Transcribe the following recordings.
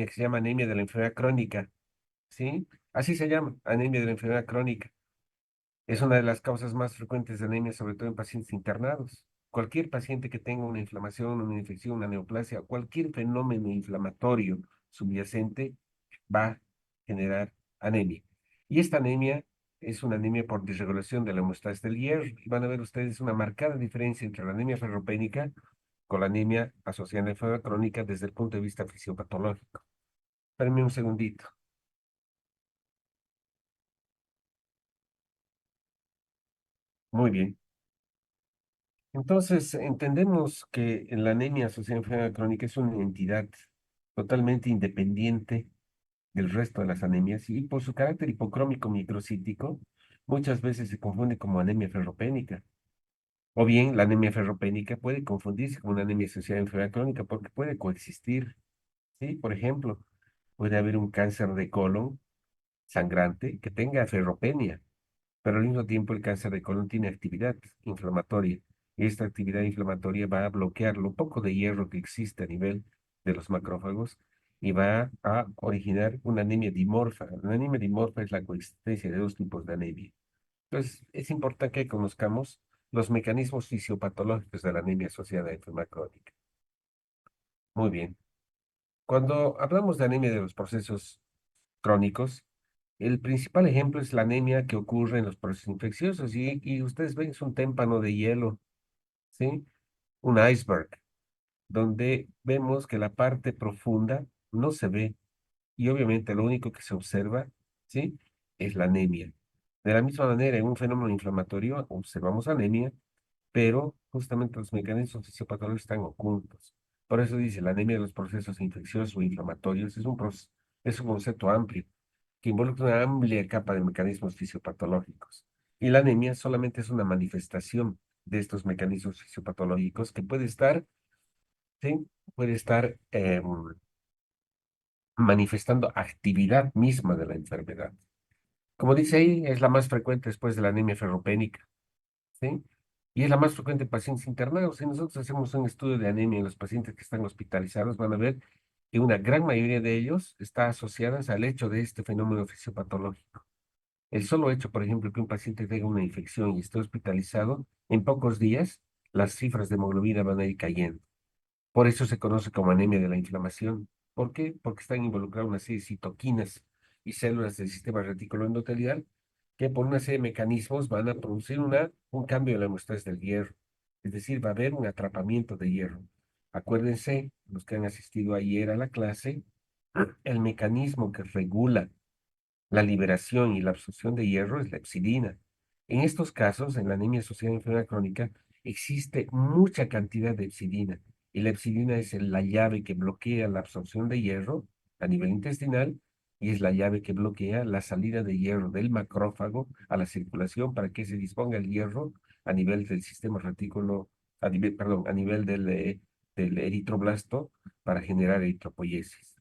que se llama anemia de la enfermedad crónica, ¿sí? Así se llama, anemia de la enfermedad crónica. Es una de las causas más frecuentes de anemia, sobre todo en pacientes internados. Cualquier paciente que tenga una inflamación, una infección, una neoplasia, cualquier fenómeno inflamatorio subyacente va a generar anemia. Y esta anemia es una anemia por disregulación de la homeostasis del hierro. Y van a ver ustedes una marcada diferencia entre la anemia ferropénica con la anemia asociada a la enfermedad crónica desde el punto de vista fisiopatológico. Espérenme un segundito. Muy bien. Entonces, entendemos que la anemia asociada a enfermedad crónica es una entidad totalmente independiente del resto de las anemias y por su carácter hipocrómico microcítico, muchas veces se confunde como anemia ferropénica. O bien, la anemia ferropénica puede confundirse con una anemia asociada a enfermedad crónica porque puede coexistir. ¿Sí? Por ejemplo, puede haber un cáncer de colon sangrante que tenga ferropenia, pero al mismo tiempo el cáncer de colon tiene actividad inflamatoria. Y esta actividad inflamatoria va a bloquear lo poco de hierro que existe a nivel de los macrófagos y va a originar una anemia dimorfa. La anemia dimorfa es la coexistencia de dos tipos de anemia. Entonces, es importante que conozcamos los mecanismos fisiopatológicos de la anemia asociada a enfermedad crónica. Muy bien. Cuando hablamos de anemia de los procesos crónicos, el principal ejemplo es la anemia que ocurre en los procesos infecciosos y ustedes ven es un témpano de hielo, ¿sí? Un iceberg, donde vemos que la parte profunda no se ve y obviamente lo único que se observa, ¿sí? Es la anemia. De la misma manera, en un fenómeno inflamatorio observamos anemia, pero justamente los mecanismos fisiopatológicos están ocultos. Por eso dice, la anemia de los procesos infecciosos o inflamatorios es un concepto amplio que involucra una amplia capa de mecanismos fisiopatológicos. Y la anemia solamente es una manifestación de estos mecanismos fisiopatológicos que puede estar, ¿sí? Puede estar manifestando actividad misma de la enfermedad. Como dice ahí, es la más frecuente después de la anemia ferropénica, ¿sí? Y es la más frecuente en pacientes internados. Si nosotros hacemos un estudio de anemia en los pacientes que están hospitalizados, van a ver que una gran mayoría de ellos está asociada al hecho de este fenómeno fisiopatológico. El solo hecho, por ejemplo, que un paciente tenga una infección y esté hospitalizado, en pocos días las cifras de hemoglobina van a ir cayendo. Por eso se conoce como anemia de la inflamación. ¿Por qué? Porque están involucradas una serie de citoquinas y células del sistema reticular endotelial que por una serie de mecanismos van a producir un cambio en la hemostasis del hierro. Es decir, va a haber un atrapamiento de hierro. Acuérdense, los que han asistido ayer a la clase, el mecanismo que regula la liberación y la absorción de hierro es la epsilina. En estos casos, en la anemia asociada a enfermedad crónica, existe mucha cantidad de epsilina y la epsilina es la llave que bloquea la absorción de hierro a nivel intestinal y es la llave que bloquea la salida de hierro del macrófago a la circulación para que se disponga el hierro a nivel del sistema retículo, perdón, a nivel del eritroblasto para generar eritropoiesis.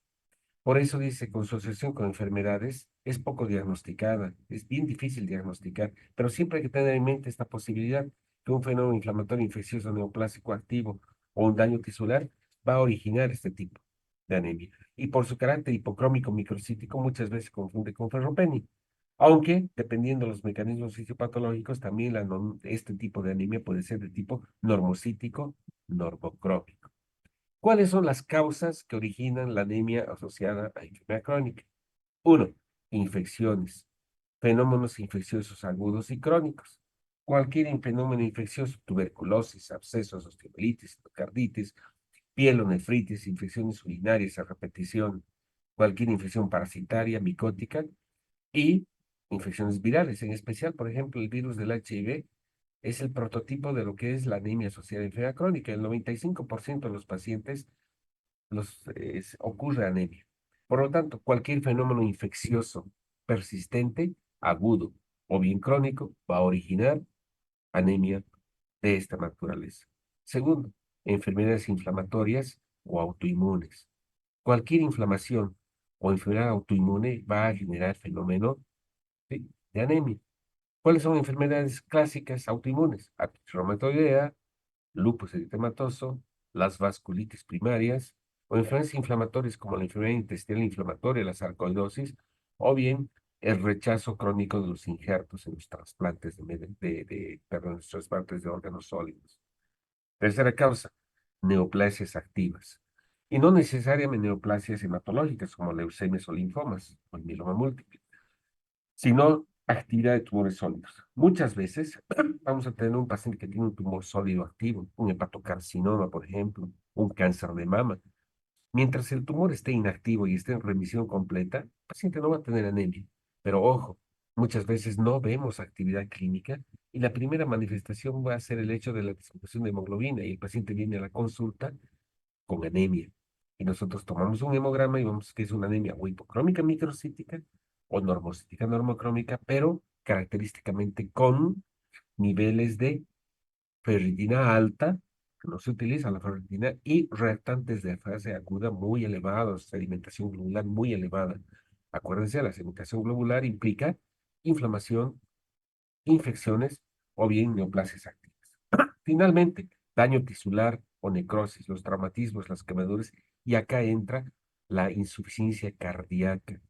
Por eso dice, con su asociación con enfermedades, es poco diagnosticada, es bien difícil diagnosticar, pero siempre hay que tener en mente esta posibilidad que un fenómeno inflamatorio infeccioso neoplásico activo o un daño tisular va a originar este tipo de anemia. Y por su carácter hipocrómico microcítico muchas veces se confunde con ferropenia. Aunque, dependiendo de los mecanismos fisiopatológicos, también este tipo de anemia puede ser de tipo normocítico, normocrómico. ¿Cuáles son las causas que originan la anemia asociada a enfermedad crónica? Uno, infecciones, fenómenos infecciosos agudos y crónicos. Cualquier fenómeno infeccioso, tuberculosis, abscesos, osteomielitis, endocarditis, pielonefritis, infecciones urinarias a repetición, cualquier infección parasitaria, micótica y infecciones virales, en especial, por ejemplo, el virus del HIV es el prototipo de lo que es la anemia asociada a enfermedad crónica. El 95% de los pacientes ocurre anemia. Por lo tanto, cualquier fenómeno infeccioso persistente, agudo o bien crónico va a originar anemia de esta naturaleza. Segundo, enfermedades inflamatorias o autoinmunes. Cualquier inflamación o enfermedad autoinmune va a generar fenómeno de anemia. ¿Cuáles son enfermedades clásicas autoinmunes? Artritis reumatoidea, lupus eritematoso, las vasculitis primarias, o enfermedades inflamatorias como la enfermedad intestinal inflamatoria, la sarcoidosis, o bien el rechazo crónico de los injertos en los trasplantes perdón, los trasplantes de órganos sólidos. Tercera causa, neoplasias activas. Y no necesariamente neoplasias hematológicas como leucemias o linfomas o el mieloma múltiple, sino actividad de tumores sólidos. Muchas veces vamos a tener un paciente que tiene un tumor sólido activo, un hepatocarcinoma, por ejemplo, un cáncer de mama. Mientras el tumor esté inactivo y esté en remisión completa, el paciente no va a tener anemia. Pero ojo, muchas veces no vemos actividad clínica y la primera manifestación va a ser el hecho de la disminución de hemoglobina y el paciente viene a la consulta con anemia. Y nosotros tomamos un hemograma y vemos que es una anemia o hipocrómica microcítica o normocítica normocrómica, pero característicamente con niveles de ferritina alta, que no se utiliza la ferritina, y reactantes de fase aguda muy elevados, sedimentación globular muy elevada. Acuérdense, la sedimentación globular implica inflamación, infecciones o bien neoplasias activas. Finalmente, daño tisular o necrosis, los traumatismos, las quemaduras, y acá entra la insuficiencia cardíaca.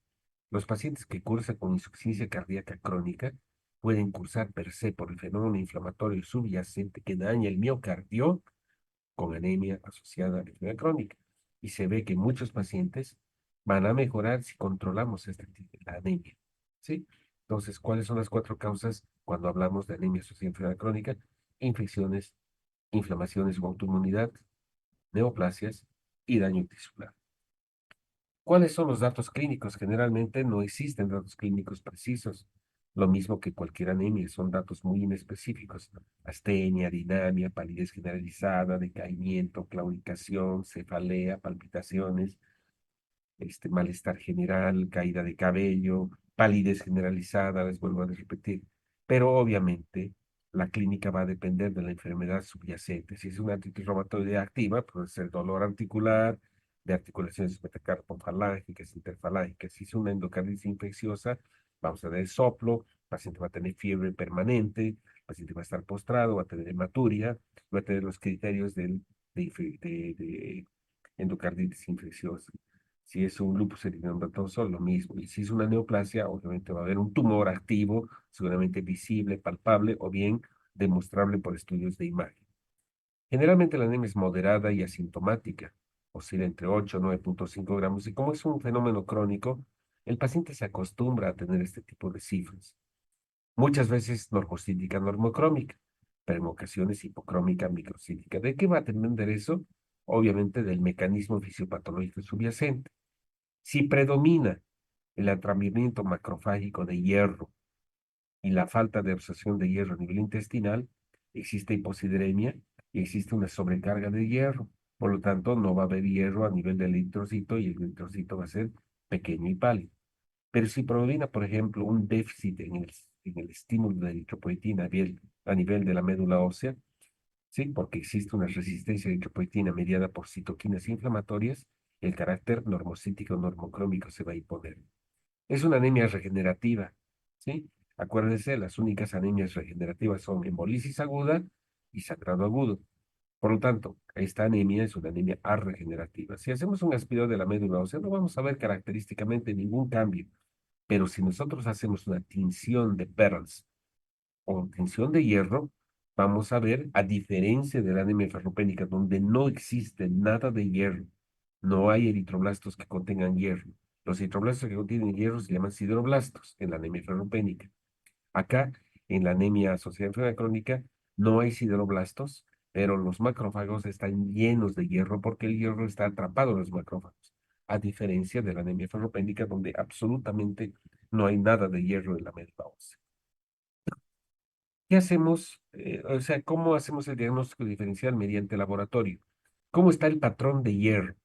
Los pacientes que cursan con insuficiencia cardíaca crónica pueden cursar per se por el fenómeno inflamatorio subyacente que daña el miocardio con anemia asociada a la enfermedad crónica. Y se ve que muchos pacientes van a mejorar si controlamos este tipo de la anemia. ¿Sí? Entonces, ¿cuáles son las cuatro causas cuando hablamos de anemia asociada a enfermedad crónica? Infecciones, inflamaciones o autoinmunidad, neoplasias y daño tisular. ¿Cuáles son los datos clínicos? Generalmente no existen datos clínicos precisos. Lo mismo que cualquier anemia, son datos muy inespecíficos. Astenia, dinamia, palidez generalizada, decaimiento, claudicación, cefalea, palpitaciones, malestar general, caída de cabello, palidez generalizada, les vuelvo a repetir. Pero obviamente la clínica va a depender de la enfermedad subyacente. Si es una artritis reumatoide activa, puede ser dolor articular, de articulaciones metacarpofalángicas, interfalángicas. Si es una endocarditis infecciosa, vamos a tener soplo, el paciente va a tener fiebre permanente, el paciente va a estar postrado, va a tener hematuria, va a tener los criterios de endocarditis infecciosa. Si es un lupus eritematoso, lo mismo. Y si es una neoplasia, obviamente va a haber un tumor activo, seguramente visible, palpable o bien demostrable por estudios de imagen. Generalmente la anemia es moderada y asintomática, oscila entre 8 y 9,5 gramos, y como es un fenómeno crónico, el paciente se acostumbra a tener este tipo de cifras. Muchas veces normocítica normocrómica, pero en ocasiones hipocrómica microcítica. ¿De qué va a depender eso? Obviamente del mecanismo fisiopatológico subyacente. Si predomina el atrapamiento macrofágico de hierro y la falta de absorción de hierro a nivel intestinal, existe hiposidremia y existe una sobrecarga de hierro. Por lo tanto, no va a haber hierro a nivel del eritrocito y el eritrocito va a ser pequeño y pálido. Pero si predomina, por ejemplo, un déficit en el estímulo de eritropoyetina a nivel de la médula ósea, ¿sí? Porque existe una resistencia de eritropoyetina mediada por citoquinas inflamatorias, el carácter normocítico normocrómico se va a imponer. Es una anemia regenerativa, ¿sí? Acuérdense, las únicas anemias regenerativas son hemolisis aguda y sangrado agudo. Por lo tanto, esta anemia es una anemia arregenerativa. Si hacemos un aspirado de la médula ósea, no vamos a ver característicamente ningún cambio. Pero si nosotros hacemos una tinción de Pearls o tinción de hierro, vamos a ver, a diferencia de la anemia ferropénica, donde no existe nada de hierro, no hay eritroblastos que contengan hierro. Los eritroblastos que contienen hierro se llaman sideroblastos en la anemia ferropénica. Acá, en la anemia asociada a enfermedad crónica, no hay sideroblastos, pero los macrófagos están llenos de hierro porque el hierro está atrapado en los macrófagos, a diferencia de la anemia ferropénica, donde absolutamente no hay nada de hierro en la médula ósea. ¿Qué hacemos? O sea, ¿cómo hacemos el diagnóstico diferencial mediante laboratorio? ¿Cómo está el patrón de hierro?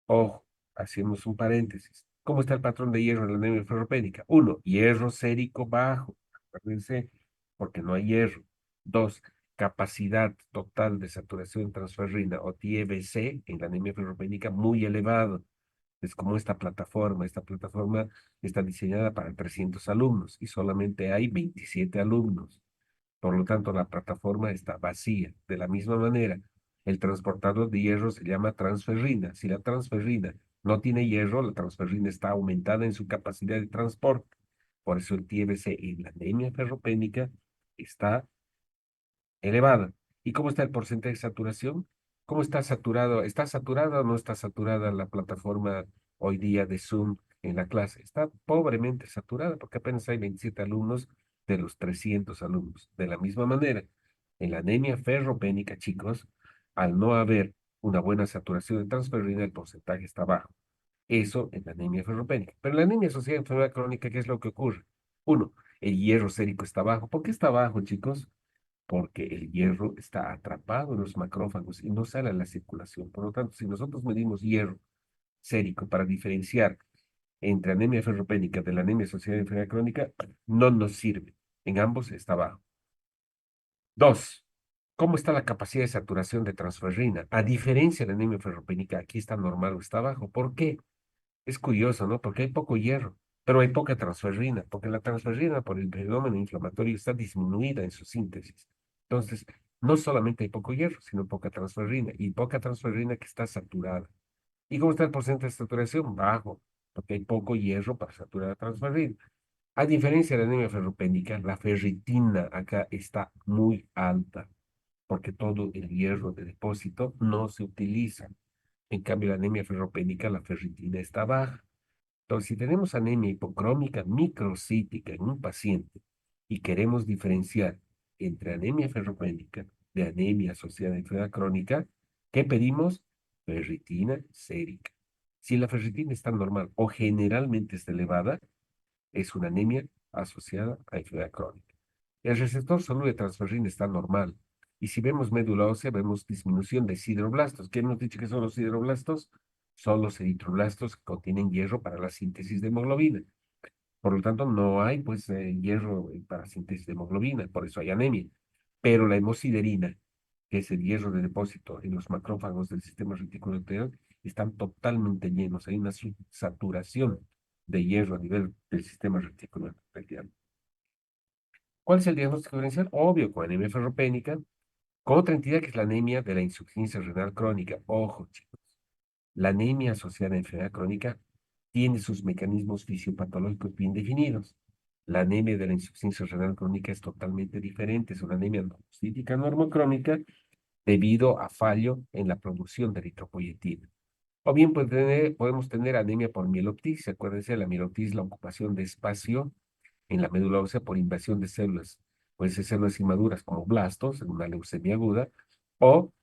Ojo, hacemos un paréntesis. ¿Cómo está el patrón de hierro en la anemia ferropénica? Uno, hierro sérico bajo. Acuérdense, porque no hay hierro. Dos, capacidad total de saturación transferrina o TBC en la anemia ferropénica muy elevado. Es como esta plataforma. Esta plataforma está diseñada para 300 alumnos y solamente hay 27 alumnos. Por lo tanto, la plataforma está vacía. De la misma manera, El transportador de hierro se llama transferrina. Si la transferrina no tiene hierro, la transferrina está aumentada en su capacidad de transporte. Por eso el TBC en la anemia ferropénica está elevada. ¿Y cómo está el porcentaje de saturación? ¿Cómo está saturado? ¿Está saturada o no está saturada la plataforma hoy día de Zoom en la clase? Está pobremente saturada porque apenas hay 27 alumnos de los 300 alumnos. De la misma manera, en la anemia ferropénica, chicos, al no haber una buena saturación de transferrina, el porcentaje está bajo. Eso en la anemia ferropénica. Pero en la anemia asociada a enfermedad crónica, ¿qué es lo que ocurre? Uno, el hierro sérico está bajo. ¿Por qué está bajo, chicos? Porque el hierro está atrapado en los macrófagos y no sale a la circulación. Por lo tanto, si nosotros medimos hierro sérico para diferenciar entre anemia ferropénica de la anemia asociada a enfermedad crónica, no nos sirve. En ambos está bajo. Dos, ¿cómo está la capacidad de saturación de transferrina? A diferencia de la anemia ferropénica, aquí está normal o está bajo. ¿Por qué? Es curioso, ¿no? Porque hay poco hierro, pero hay poca transferrina, porque la transferrina por el fenómeno inflamatorio está disminuida en su síntesis. Entonces, no solamente hay poco hierro, sino poca transferrina, y poca transferrina que está saturada. ¿Y cómo está el porcentaje de saturación? Bajo, porque hay poco hierro para saturar la transferrina. A diferencia de la anemia ferropénica, la ferritina acá está muy alta, porque todo el hierro de depósito no se utiliza. En cambio, la anemia ferropénica, la ferritina está baja. Entonces, si tenemos anemia hipocrómica microcítica en un paciente y queremos diferenciar entre anemia ferropénica de anemia asociada a enfermedad crónica, ¿qué pedimos? Ferritina sérica. Si la ferritina está normal o generalmente está elevada, es una anemia asociada a enfermedad crónica. El receptor soluble de transferrina está normal. Y si vemos médula ósea, vemos disminución de sideroblastos. ¿Qué hemos dicho que son los sideroblastos? Son los eritroblastos que contienen hierro para la síntesis de hemoglobina. Por lo tanto, no hay pues hierro para síntesis de hemoglobina, por eso hay anemia. Pero la hemosiderina, que es el hierro de depósito en los macrófagos del sistema reticuloenteral, están totalmente llenos. Hay una saturación de hierro a nivel del sistema reticuloenteral. ¿Cuál es el diagnóstico diferencial? Obvio, con anemia ferropénica, con otra entidad que es la anemia de la insuficiencia renal crónica. Ojo, chicos, la anemia asociada a enfermedad crónica tiene sus mecanismos fisiopatológicos bien definidos. La anemia de la insuficiencia renal crónica es totalmente diferente, es una anemia normocítica normocrónica debido a fallo en la producción de eritropoyetina. O bien podemos tener anemia por mieloptisis. Acuérdense, la mieloptisis es la ocupación de espacio en la médula ósea por invasión de células. Pueden ser células inmaduras como blastos en una leucemia aguda o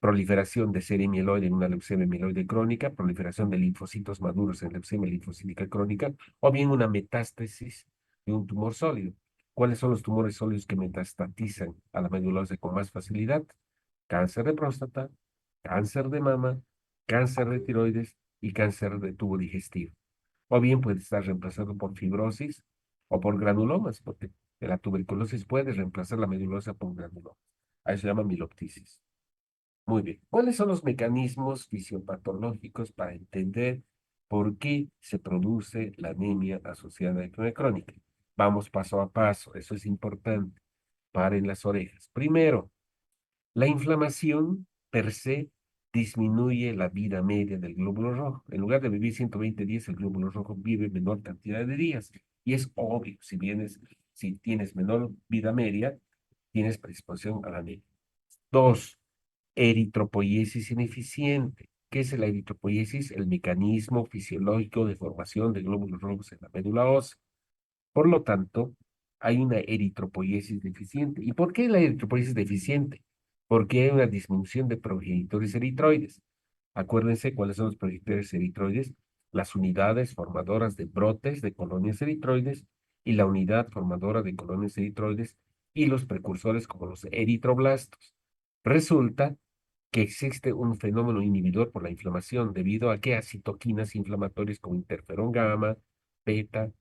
proliferación de serie mieloide en una leucemia mieloide crónica, proliferación de linfocitos maduros en leucemia linfocítica crónica, o bien una metástasis de un tumor sólido. ¿Cuáles son los tumores sólidos que metastatizan a la médula ósea con más facilidad? Cáncer de próstata, cáncer de mama, cáncer de tiroides y cáncer de tubo digestivo. O bien puede estar reemplazado por fibrosis o por granulomas, porque la tuberculosis puede reemplazar la médula ósea por granulomas. A eso se llama miloptisis. Muy bien. ¿Cuáles son los mecanismos fisiopatológicos para entender por qué se produce la anemia asociada a enfermedad crónica? Vamos paso a paso, eso es importante. Paren las orejas. Primero, la inflamación per se disminuye la vida media del glóbulo rojo. En lugar de vivir 120 días, el glóbulo rojo vive menor cantidad de días. Y es obvio, si tienes menor vida media, tienes predisposición a la anemia. Dos, eritropoiesis ineficiente. ¿Qué es la eritropoiesis? El mecanismo fisiológico de formación de glóbulos rojos en la médula ósea. Por lo tanto, hay una eritropoiesis deficiente. ¿Y por qué la eritropoiesis deficiente? Porque hay una disminución de progenitores eritroides. Acuérdense cuáles son los progenitores eritroides: las unidades formadoras de brotes de colonias eritroides y la unidad formadora de colonias eritroides y los precursores como los eritroblastos. Resulta que existe un fenómeno inhibidor por la inflamación debido a que a citoquinas inflamatorias como interferón gamma, beta,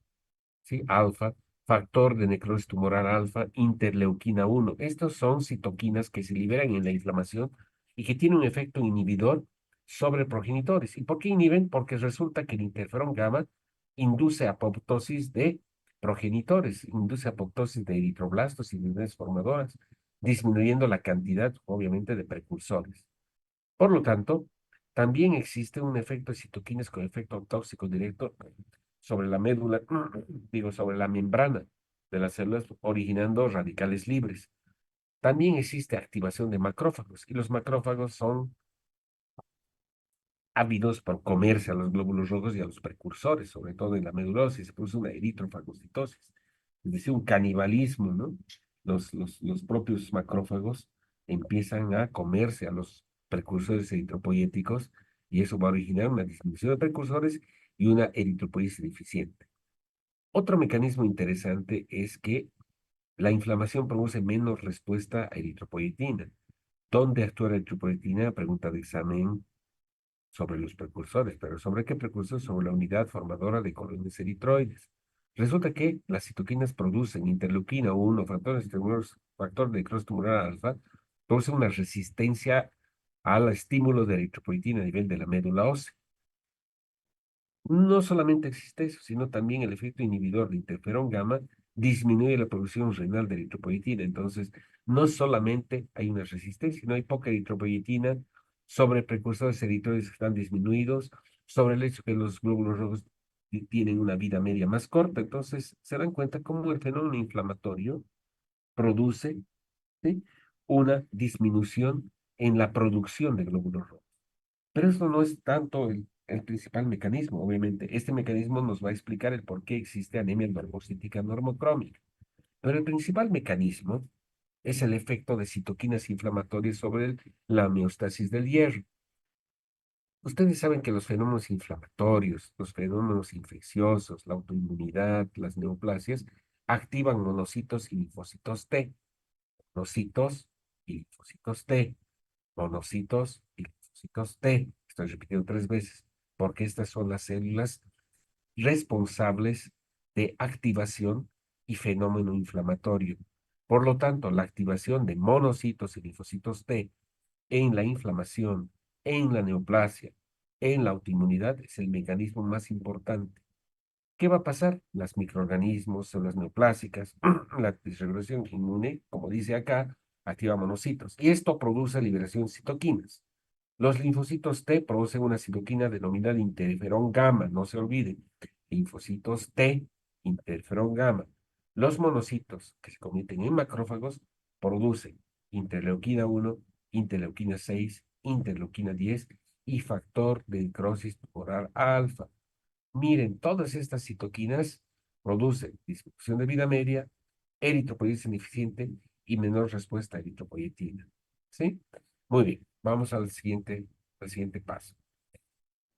¿sí? Alfa, factor de necrosis tumoral alfa, interleuquina 1. Estos son citoquinas que se liberan en la inflamación y que tienen un efecto inhibidor sobre progenitores. ¿Y por qué inhiben? Porque resulta que el interferón gamma induce apoptosis de progenitores, induce apoptosis de eritroblastos y de unidades formadoras, disminuyendo la cantidad, obviamente, de precursores. Por lo tanto, también existe un efecto de citoquinas con efecto tóxico directo sobre la médula, digo, sobre la membrana de las células, originando radicales libres. También existe activación de macrófagos, y los macrófagos son ávidos por comerse a los glóbulos rojos y a los precursores, sobre todo en la medulosis, se produce una eritrofagocitosis, es decir, un canibalismo, ¿no? Los propios macrófagos empiezan a comerse a los precursores eritropoyéticos y eso va a originar una disminución de precursores y una eritropoiesis deficiente. Otro mecanismo interesante es que la inflamación produce menos respuesta a eritropoyetina. ¿Dónde actúa la eritropoyetina? Pregunta de examen sobre los precursores, pero ¿sobre qué precursores? Sobre la unidad formadora de colonias eritroides. Resulta que las citoquinas producen interleuquina 1, factor de cross tumoral alfa, producen una resistencia al estímulo de eritropoyetina a nivel de la médula ósea. No solamente existe eso, sino también el efecto inhibidor de interferón gamma disminuye la producción renal de eritropoyetina. Entonces, no solamente hay una resistencia, sino hay poca eritropoyetina sobre precursores eritroides que están disminuidos, sobre el hecho que los glóbulos rojos tienen una vida media más corta. Entonces, se dan cuenta cómo el fenómeno inflamatorio produce, ¿sí?, una disminución en la producción de glóbulos rojos. Pero eso no es tanto el principal mecanismo, obviamente. Este mecanismo nos va a explicar el por qué existe anemia normocítica normocrómica. Pero el principal mecanismo es el efecto de citoquinas inflamatorias sobre la homeostasis del hierro. Ustedes saben que los fenómenos inflamatorios, los fenómenos infecciosos, la autoinmunidad, las neoplasias, activan monocitos y linfocitos T. Monocitos y linfocitos T. Monocitos y linfocitos T. Estoy repitiendo 3 veces, porque estas son las células responsables de activación y fenómeno inflamatorio. Por lo tanto, la activación de monocitos y linfocitos T en la inflamación, en la neoplasia, en la autoinmunidad es el mecanismo más importante. ¿Qué va a pasar? Los microorganismos, células neoplásicas, la disregulación inmune, como dice acá, activa monocitos. Y esto produce liberación de citoquinas. Los linfocitos T producen una citoquina denominada interferón gamma, no se olviden. Linfocitos T, interferón gamma. Los monocitos que se convierten en macrófagos producen interleuquina 1, interleuquina 6, interleuquina 10 y factor de necrosis tumoral alfa. Miren, todas estas citoquinas producen disminución de vida media, eritropoiesis ineficiente y menor respuesta a eritropoyetina. ¿Sí? Muy bien, vamos al siguiente paso.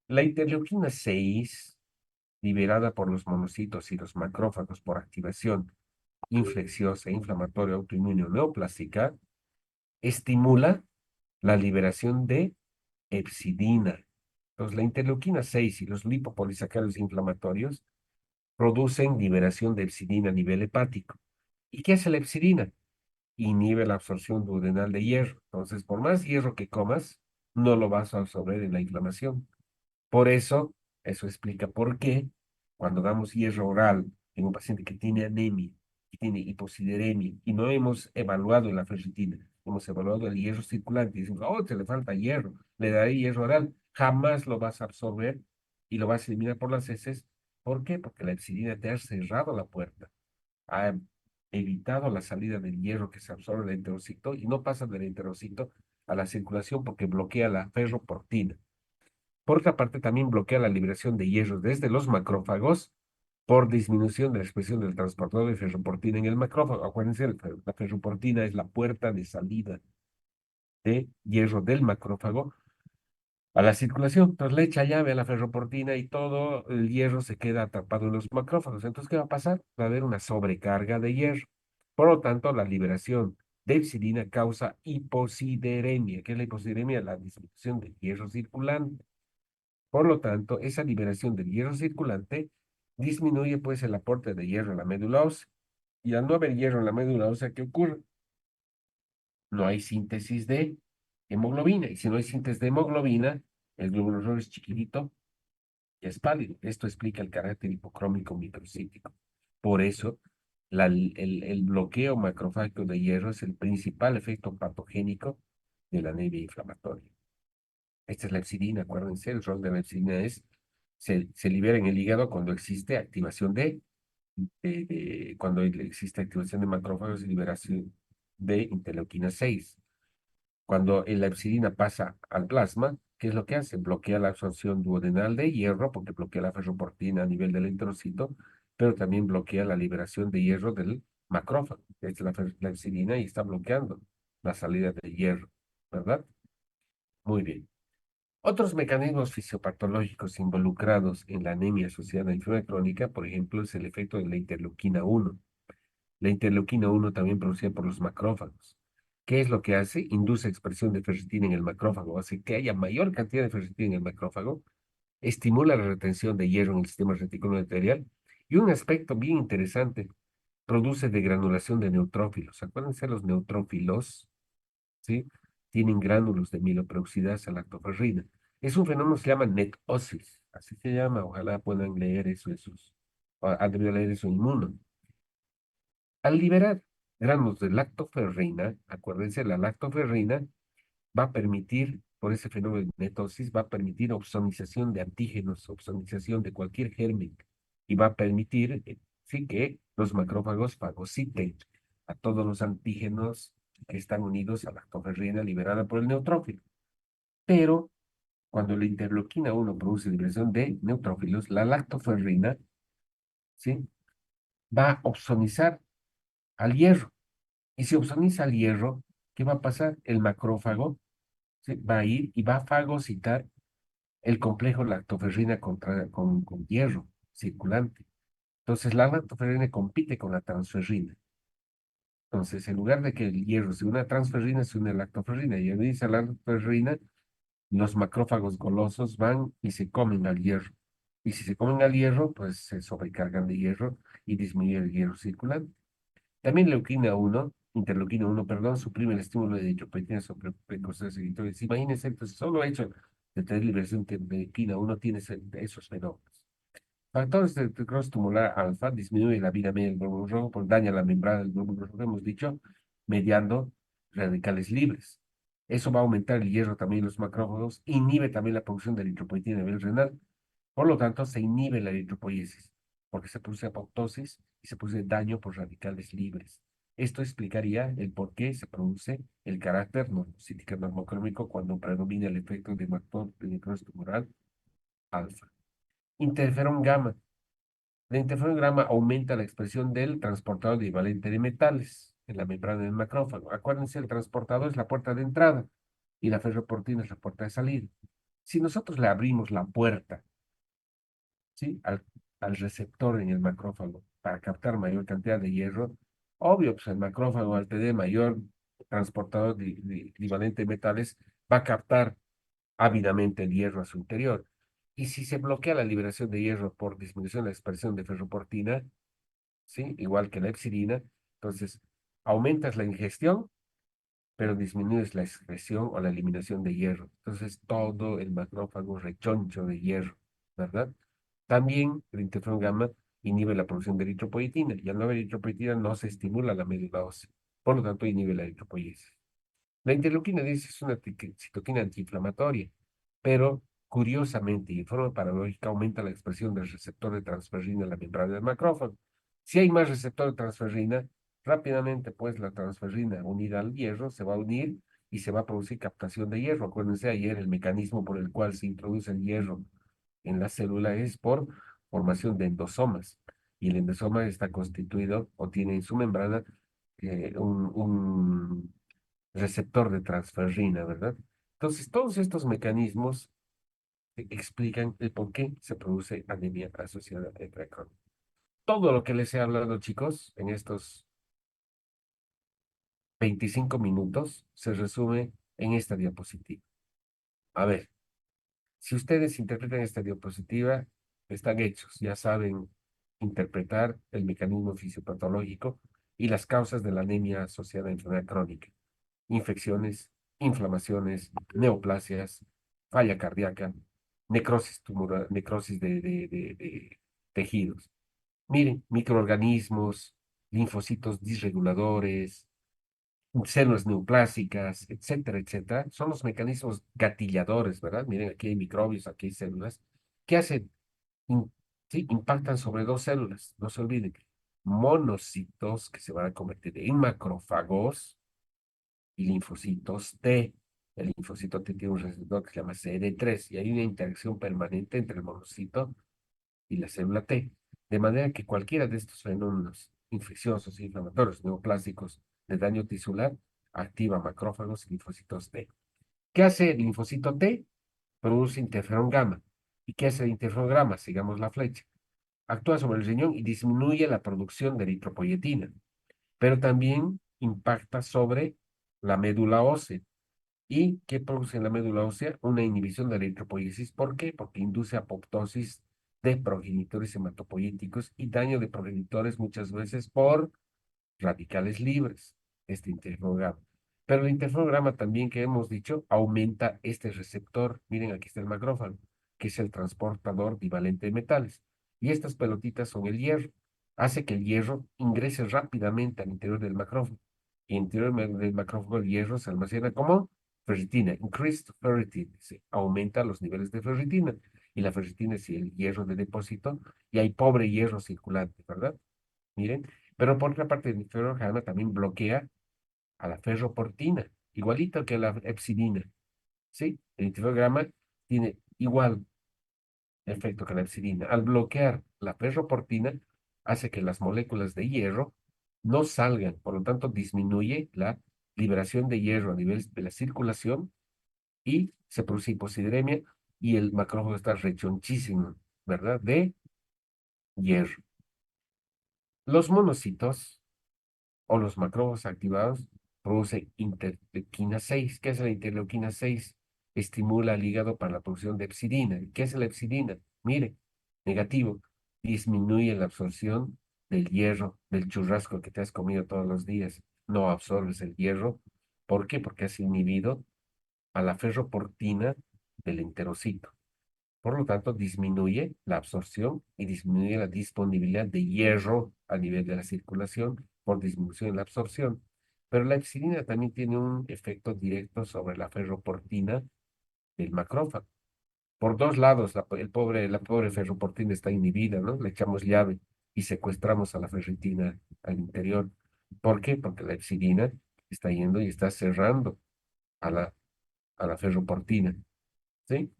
La interleuquina 6, liberada por los monocitos y los macrófagos por activación infecciosa, inflamatoria, autoinmune o neoplásica, estimula la liberación de hepcidina. Entonces, la interleuquina 6 y los lipopolisacáridos inflamatorios producen liberación de hepcidina a nivel hepático. ¿Y qué hace la hepcidina? Inhibe la absorción duodenal de hierro. Entonces, por más hierro que comas, no lo vas a absorber en la inflamación. Por eso explica por qué cuando damos hierro oral en un paciente que tiene anemia, que tiene hipocideremia, y no hemos evaluado la ferritina, hemos evaluado el hierro circulante, y decimos, oh, te le falta hierro, le daré hierro oral, jamás lo vas a absorber y lo vas a eliminar por las heces. ¿Por qué? Porque la hepcidina te ha cerrado la puerta, ha evitado la salida del hierro que se absorbe del enterocito y no pasa del enterocito a la circulación porque bloquea la ferroportina. Por otra parte, también bloquea la liberación de hierro desde los macrófagos por disminución de la expresión del transportador de ferroportina en el macrófago. Acuérdense, la ferroportina es la puerta de salida de hierro del macrófago a la circulación. Entonces le echa llave a la ferroportina y todo el hierro se queda atrapado en los macrófagos. Entonces, ¿qué va a pasar? Va a haber una sobrecarga de hierro. Por lo tanto, la liberación de hepcidina causa hipocideremia. ¿Qué es la hipocideremia? La disminución del hierro circulante. Por lo tanto, esa liberación del hierro circulante disminuye pues el aporte de hierro a la médula ósea. Y al no haber hierro en la médula ósea, ¿qué ocurre? No hay síntesis de hemoglobina. Y si no hay síntesis de hemoglobina, el glóbulo rojo es chiquitito y es pálido. Esto explica el carácter hipocrómico microcítico. Por eso, el bloqueo macrofágico de hierro es el principal efecto patogénico de la anemia inflamatoria. Esta es la epsidina, acuérdense, el rol de la epsidina es, se libera en el hígado cuando existe activación cuando existe activación de macrófagos y liberación de interleuquina 6. Cuando la epsidina pasa al plasma, ¿qué es lo que hace? Bloquea la absorción duodenal de hierro, porque bloquea la ferroportina a nivel del eritrocito, pero también bloquea la liberación de hierro del macrófago. Es la epsidina y está bloqueando la salida de hierro, ¿verdad? Muy bien. Otros mecanismos fisiopatológicos involucrados en la anemia asociada a enfermedad crónica, por ejemplo, es el efecto de la interleuquina 1. La interleuquina 1 también producida por los macrófagos. ¿Qué es lo que hace? Induce expresión de ferritina en el macrófago, hace que haya mayor cantidad de ferritina en el macrófago, estimula la retención de hierro en el sistema reticular arterial y un aspecto bien interesante, produce degranulación de neutrófilos. Acuérdense, los neutrófilos, ¿sí? Tienen gránulos de mieloperoxidasa lactoferrina. Es un fenómeno que se llama netosis, así se llama, ojalá puedan leer eso, han debido leer eso en Inmuno. Al liberar gramos de lactoferrina, acuérdense, la lactoferrina va a permitir, por ese fenómeno de netosis, va a permitir opsonización de antígenos, opsonización de cualquier germen, y va a permitir, sí, que los macrófagos fagociten a todos los antígenos que están unidos a la lactoferrina liberada por el neutrófilo. Pero cuando la interleuquina 1 produce liberación de neutrófilos, la lactoferrina, ¿sí? Va a opsonizar al hierro. Y si opsoniza al hierro, ¿qué va a pasar? El macrófago, ¿sí? Va a ir y va a fagocitar el complejo lactoferrina con hierro circulante. Entonces, la lactoferrina compite con la transferrina. Entonces, en lugar de que el hierro se une a transferrina, se une a lactoferrina. Y al unirse a la lactoferrina, los macrófagos golosos van y se comen al hierro. Y si se comen al hierro, pues se sobrecargan de hierro y disminuye el hierro circulante. También interleuquina 1, perdón, suprime el estímulo de eritropoyetina sobre precursores eritrocitos. Imagínense, entonces, solo el hecho de tener liberación de interleuquina 1 tiene esos fenómenos. Factores de necrosis tumoral alfa disminuye la vida media del glóbulo rojo, por daña la membrana del glóbulo rojo, hemos dicho, mediando radicales libres. Eso va a aumentar el hierro también en los macrófagos, inhibe también la producción de eritropoyetina a nivel renal, por lo tanto, se inhibe la eritropoiesis, porque se produce apoptosis y se produce daño por radicales libres. Esto explicaría el por qué se produce el carácter normocítico normocrómico cuando predomina el efecto de factor de necrosis tumoral alfa. Interferón gamma. La interferón gamma aumenta la expresión del transportador divalente de metales en la membrana del macrófago. Acuérdense, el transportador es la puerta de entrada y la ferroportina es la puerta de salida. Si nosotros le abrimos la puerta, ¿sí? Al receptor en el macrófago para captar mayor cantidad de hierro. Obvio, pues el macrófago al tener mayor transportador equivalente de metales va a captar ávidamente el hierro a su interior. Y si se bloquea la liberación de hierro por disminución de la expresión de ferroportina, ¿sí? Igual que la epsidina, entonces aumentas la ingestión, pero disminuyes la excreción o la eliminación de hierro. Entonces todo el macrófago rechoncho de hierro, ¿verdad? También el interferón gamma inhibe la producción de eritropoyetina y al no haber eritropoyetina no se estimula la médula ósea. Por lo tanto, inhibe la eritropoiesis. La interleuquina 10 es una citoquina antiinflamatoria, pero curiosamente y de forma paradójica aumenta la expresión del receptor de transferrina en la membrana del macrófago. Si hay más receptor de transferrina, rápidamente pues la transferrina unida al hierro se va a unir y se va a producir captación de hierro. Acuérdense ayer el mecanismo por el cual se introduce el hierro en la célula es por formación de endosomas. Y el endosoma está constituido o tiene en su membrana un receptor de transferrina, ¿verdad? Entonces, todos estos mecanismos explican el por qué se produce anemia asociada a Crohn. Todo lo que les he hablado, chicos, en estos 25 minutos se resume en esta diapositiva. A ver, si ustedes interpretan esta diapositiva, están hechos, ya saben interpretar el mecanismo fisiopatológico y las causas de la anemia asociada a enfermedad crónica, infecciones, inflamaciones, neoplasias, falla cardíaca, necrosis tumoral, necrosis de tejidos. Miren, microorganismos, linfocitos disreguladores, células neoplásicas, etcétera, etcétera, son los mecanismos gatilladores, ¿verdad? Miren, aquí hay microbios, aquí hay células. ¿Qué hacen? In- sí, impactan sobre dos células, no se olviden. Monocitos que se van a convertir en macrófagos y linfocitos T. El linfocito T tiene un receptor que se llama CD3 y hay una interacción permanente entre el monocito y la célula T. De manera que cualquiera de estos fenómenos infecciosos, inflamatorios, neoplásicos de daño tisular activa macrófagos y linfocitos T. ¿Qué hace el linfocito T? Produce interferón gamma. ¿Y qué hace el interferón gamma? Sigamos la flecha. Actúa sobre el riñón y disminuye la producción de eritropoyetina, pero también impacta sobre la médula ósea. ¿Y qué produce en la médula ósea? Una inhibición de la eritropoyesis. ¿Por qué? Porque induce apoptosis de progenitores hematopoyéticos y daño de progenitores muchas veces por radicales libres, este interferograma. Pero el interferograma también que hemos dicho aumenta este receptor. Miren, aquí está el macrófago, que es el transportador bivalente de metales. Y estas pelotitas son el hierro. Hace que el hierro ingrese rápidamente al interior del macrófago. Y en el interior del macrófago el hierro se almacena como ferritina, increased ferritin, se aumenta los niveles de ferritina. Y la ferritina es el hierro de depósito y hay pobre hierro circulante, ¿verdad? Miren, pero por otra parte, el interferón también bloquea a la ferroportina, igualito que la epsidina, ¿sí? El interferón tiene igual efecto que la epsidina. Al bloquear la ferroportina, hace que las moléculas de hierro no salgan, por lo tanto, disminuye la liberación de hierro a nivel de la circulación y se produce hiposidremia y el macrófago está rechonchísimo, ¿verdad? De hierro. Los monocitos o los macrófagos activados producen interleuquina 6. ¿Qué es la interleuquina 6? Estimula al hígado para la producción de epsidina. ¿Qué es la epsidina? Mire, negativo, disminuye la absorción del hierro, del churrasco que te has comido todos los días. No absorbes el hierro. ¿Por qué? Porque has inhibido a la ferroportina del enterocito. Por lo tanto, disminuye la absorción y disminuye la disponibilidad de hierro a nivel de la circulación por disminución en la absorción. Pero la epsilina también tiene un efecto directo sobre la ferroportina del macrófago. Por dos lados, la pobre ferroportina está inhibida, ¿no? Le echamos llave y secuestramos a la ferritina al interior. ¿Por qué? Porque la epsilina está yendo y está cerrando a la ferroportina, ¿sí?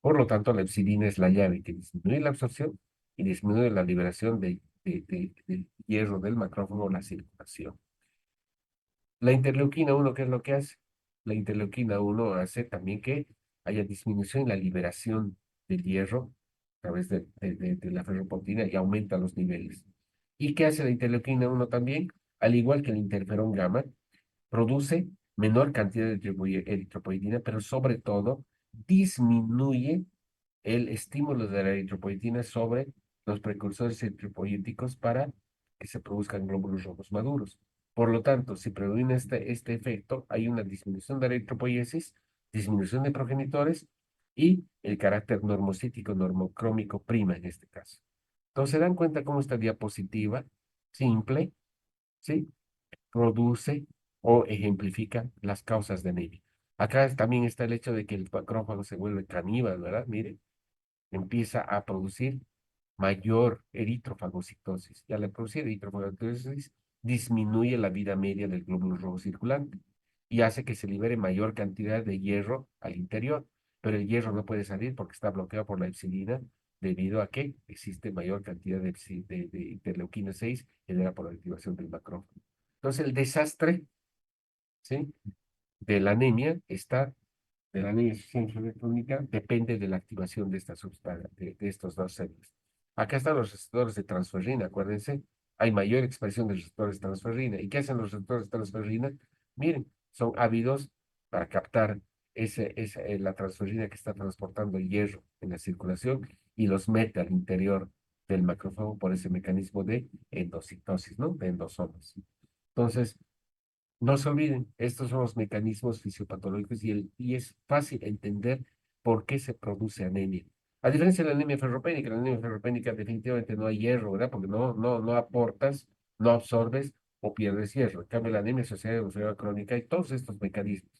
Por lo tanto, la epsilina es la llave que disminuye la absorción y disminuye la liberación de hierro del macrófago en la circulación. La interleuquina 1, ¿qué es lo que hace? La interleuquina 1 hace también que haya disminución en la liberación del hierro a través de la ferroportina y aumenta los niveles. ¿Y qué hace la interleuquina 1 también? Al igual que el interferón gamma, produce menor cantidad de eritropoyetina, pero sobre todo disminuye el estímulo de la eritropoyetina sobre los precursores eritropoyéticos para que se produzcan glóbulos rojos maduros. Por lo tanto, si predomina este efecto, hay una disminución de la eritropoyesis, disminución de progenitores y el carácter normocítico, normocrómico prima en este caso. Entonces, se dan cuenta cómo esta diapositiva simple, ¿sí? Produce o ejemplifica las causas de anemia. Acá también está el hecho de que el macrófago se vuelve caníbal, ¿verdad? Mire, empieza a producir mayor eritrofagocitosis. Y al producir eritrofagocitosis, disminuye la vida media del glóbulo rojo circulante y hace que se libere mayor cantidad de hierro al interior. Pero el hierro no puede salir porque está bloqueado por la epsilina debido a que existe mayor cantidad de interleuquina 6 generada por la activación del macrófago. Entonces, el desastre, ¿sí? de la anemia está de la anemia insuficiente electrónica depende de la activación de esta sustancia, de estos dos células. Acá están los receptores de transferrina, acuérdense, hay mayor expresión de receptores de transferrina. ¿Y qué hacen los receptores de transferrina? Miren, son ávidos para captar la transferrina que está transportando el hierro en la circulación y los mete al interior del macrófago por ese mecanismo de endocitosis, ¿no? De endosomas. Entonces, no se olviden, estos son los mecanismos fisiopatológicos y es fácil entender por qué se produce anemia. A diferencia de la anemia ferropénica definitivamente no hay hierro, ¿verdad? Porque no aportas, no absorbes o pierdes hierro. En cambio, la anemia asociada a enfermedad crónica y todos estos mecanismos.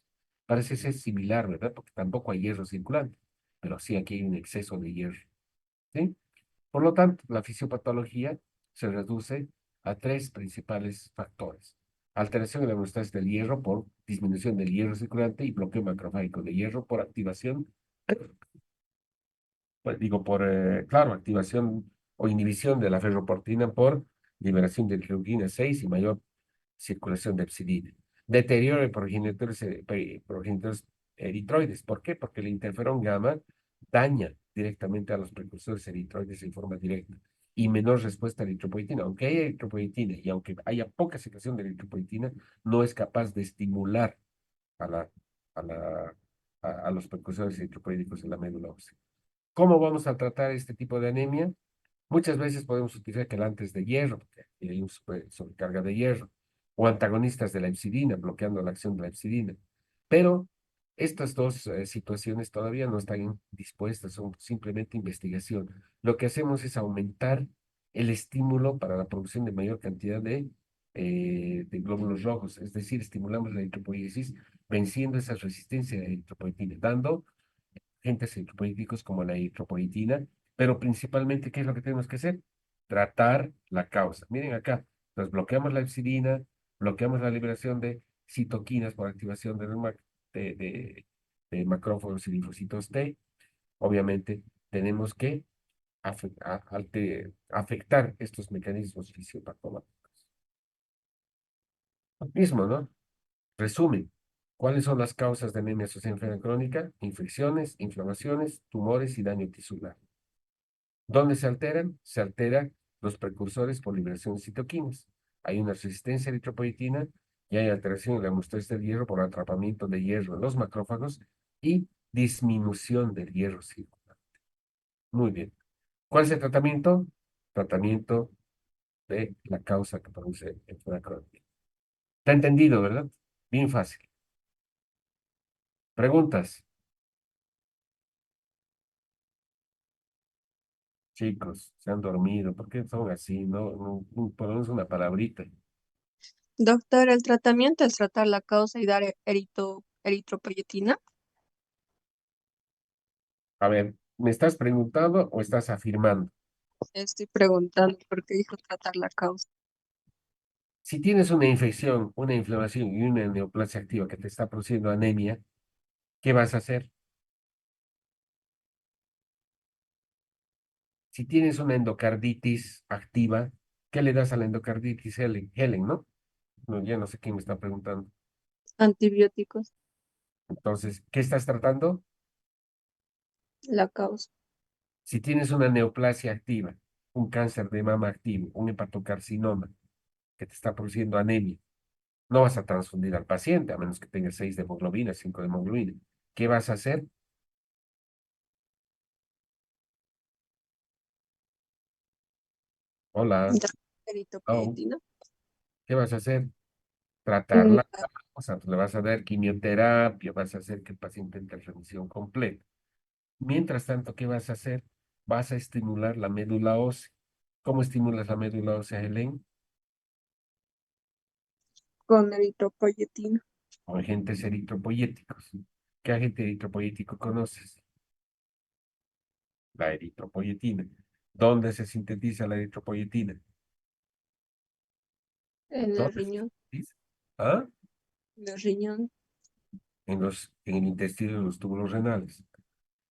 Parece ser similar, ¿verdad? Porque tampoco hay hierro circulante, pero sí aquí hay un exceso de hierro, ¿sí? Por lo tanto, la fisiopatología se reduce a tres principales factores. Alteración en la homeostasis del hierro por disminución del hierro circulante y bloqueo macrofágico de hierro por activación, pues digo, por, claro, activación o inhibición de la ferroportina por liberación de interleuquina 6 y mayor circulación de hepcidina. Deterioro de progenitores eritroides. ¿Por qué? Porque el interferón gamma daña directamente a los precursores eritroides en forma directa y menor respuesta a la eritropoyetina. Aunque haya eritropoyetina y aunque haya poca secreción de eritropoyetina, no es capaz de estimular a, la, a, la, a los precursores eritropoyéticos en la médula ósea. ¿Cómo vamos a tratar este tipo de anemia? Muchas veces podemos utilizar quelantes de hierro, porque hay una sobrecarga de hierro, o antagonistas de la hepcidina, bloqueando la acción de la hepcidina. Pero estas dos situaciones todavía no están dispuestas, son simplemente investigación. Lo que hacemos es aumentar el estímulo para la producción de mayor cantidad de glóbulos rojos, es decir, estimulamos la eritropoiesis, venciendo esa resistencia de la eritropoietina, dando agentes eritropoyéticos como la eritropoyetina, pero principalmente, ¿qué es lo que tenemos que hacer? Tratar la causa. Miren acá, nos bloqueamos la hepcidina, bloqueamos la liberación de citoquinas por activación de, de, de macrófagos y linfocitos T. Obviamente, tenemos que afectar estos mecanismos fisiopatológicos. Lo mismo, ¿no? Resumen, ¿cuáles son las causas de anemia asociada a enfermedad crónica? Infecciones, inflamaciones, tumores y daño tisular. ¿Dónde se alteran? Se alteran los precursores por liberación de citoquinas. Hay una resistencia a eritropoyetina y hay alteración en la homeostasis del hierro por atrapamiento de hierro en los macrófagos y disminución del hierro circular. Muy bien. ¿Cuál es el tratamiento? Tratamiento de la causa que produce enfermedad crónica. ¿Está entendido, verdad? Bien fácil. Preguntas, chicos, se han dormido. ¿Por qué son así? Por lo menos una palabrita. Doctor, el tratamiento es tratar la causa y dar eritropoyetina. A ver, ¿me estás preguntando o estás afirmando? Estoy preguntando por qué dijo tratar la causa. Si tienes una infección, una inflamación y una neoplasia activa que te está produciendo anemia, ¿qué vas a hacer? Si tienes una endocarditis activa, ¿qué le das a la endocarditis? Helen, ¿no? No, ya no sé quién me está preguntando. Antibióticos, Entonces, ¿qué estás tratando? la causa. Si tienes una neoplasia activa, un cáncer de mama activo, un hepatocarcinoma que te está produciendo anemia, no vas a transfundir al paciente a menos que tenga 6 de hemoglobina, 5 de hemoglobina. ¿Qué vas a hacer? Hola. Dar Oh, eritropoyetina. ¿qué vas a hacer? Mm, Tratarla. O sea, tú le vas a dar quimioterapia, vas a hacer que el paciente entre en remisión completa. Mientras tanto, ¿qué vas a hacer? Vas a estimular la médula ósea. ¿Cómo estimulas la médula ósea, Helen? con eritropoyetina. Con agentes eritropoyéticos. ¿Qué agente eritropoyético conoces? La eritropoyetina. ¿Dónde se sintetiza la eritropoyetina? En el ¿Dónde se riñón, sintetiza? ¿Ah? en el riñón, En el intestino de los túbulos renales.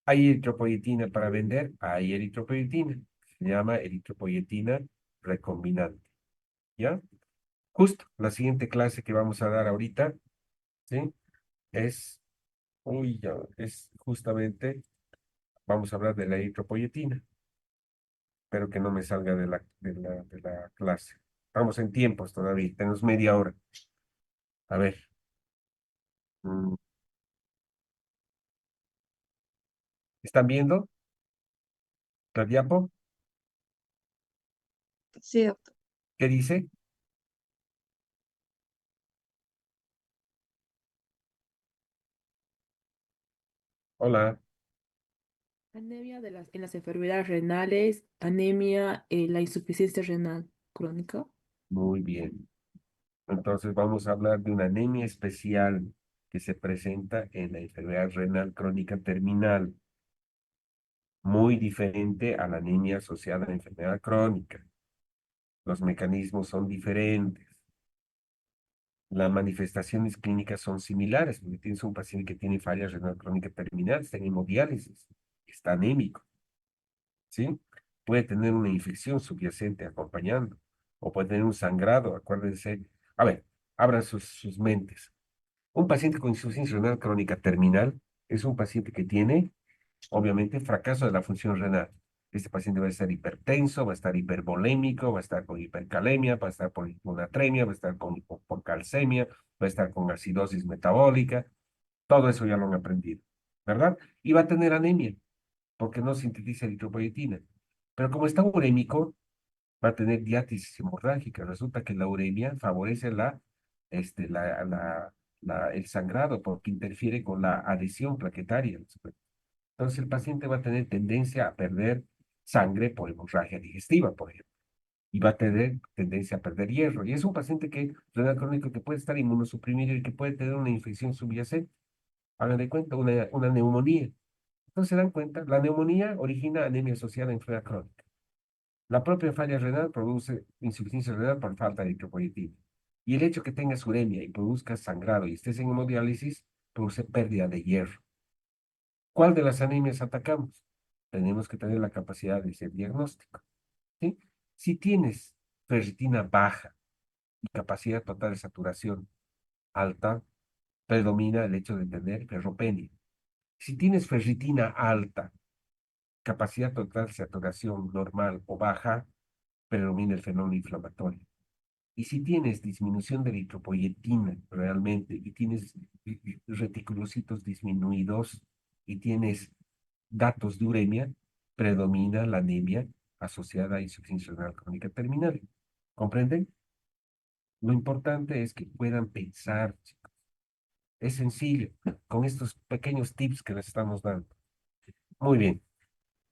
¿Hay eritropoyetina para vender? Hay eritropoyetina. Se llama eritropoyetina recombinante. ¿Ya? Justo, la siguiente clase que vamos a dar ahorita, ¿sí? Es, uy, ya, es justamente, vamos a hablar de la eritropoyetina, pero que no me salga de la clase. Vamos en tiempos todavía, tenemos media hora. A ver, mm, ¿están viendo la diapo? sí, doctor. ¿Qué dice? Hola, Anemia en las enfermedades renales, anemia, la insuficiencia renal crónica. muy bien. Entonces vamos a hablar de una anemia especial que se presenta en la enfermedad renal crónica terminal, muy diferente a la anemia asociada a la enfermedad crónica. Los mecanismos son diferentes. Las manifestaciones clínicas son similares, porque tienes un paciente que tiene falla renal crónica terminal, está en hemodiálisis, está anémico, ¿sí? Puede tener una infección subyacente acompañando, o puede tener un sangrado, acuérdense. A ver, abran sus mentes. Un paciente con insuficiencia renal crónica terminal es un paciente que tiene, obviamente, fracaso de la función renal. Este paciente va a estar hipertenso, va a estar hipervolémico, va a estar con hipercalemia, va a estar con hiponatremia, va a estar con hipocalcemia, va a estar con acidosis metabólica. Todo eso ya lo han aprendido, ¿verdad? Y va a tener anemia, porque no sintetiza eritropoyetina. Pero como está urémico, va a tener diátesis hemorrágica. Resulta que la uremia favorece este, el sangrado porque interfiere con la adhesión plaquetaria. Entonces el paciente va a tener tendencia a perder sangre por hemorragia digestiva, por ejemplo, y va a tener tendencia a perder hierro. Y es un paciente renal crónico que puede estar inmunosuprimido y que puede tener una infección subyacente. Hagan de cuenta, una neumonía. Entonces se dan cuenta, la neumonía origina anemia asociada a enfermedad crónica. La propia falla renal produce insuficiencia renal por falta de eritropoyetina. Y el hecho que tengas uremia y produzcas sangrado y estés en hemodiálisis produce pérdida de hierro. ¿Cuál de las anemias atacamos? Tenemos que tener la capacidad de hacer diagnóstico, ¿sí? Si tienes ferritina baja y capacidad total de saturación alta, predomina el hecho de tener ferropenia. Si tienes ferritina alta, capacidad total de saturación normal o baja, predomina el fenómeno inflamatorio. Y si tienes disminución de eritropoyetina realmente, y tienes reticulocitos disminuidos, y tienes datos de uremia, predomina la anemia asociada a insuficiencia renal crónica terminal. ¿Comprenden? Lo importante es que puedan pensar, chicos. Es sencillo, con estos pequeños tips que les estamos dando. Muy bien.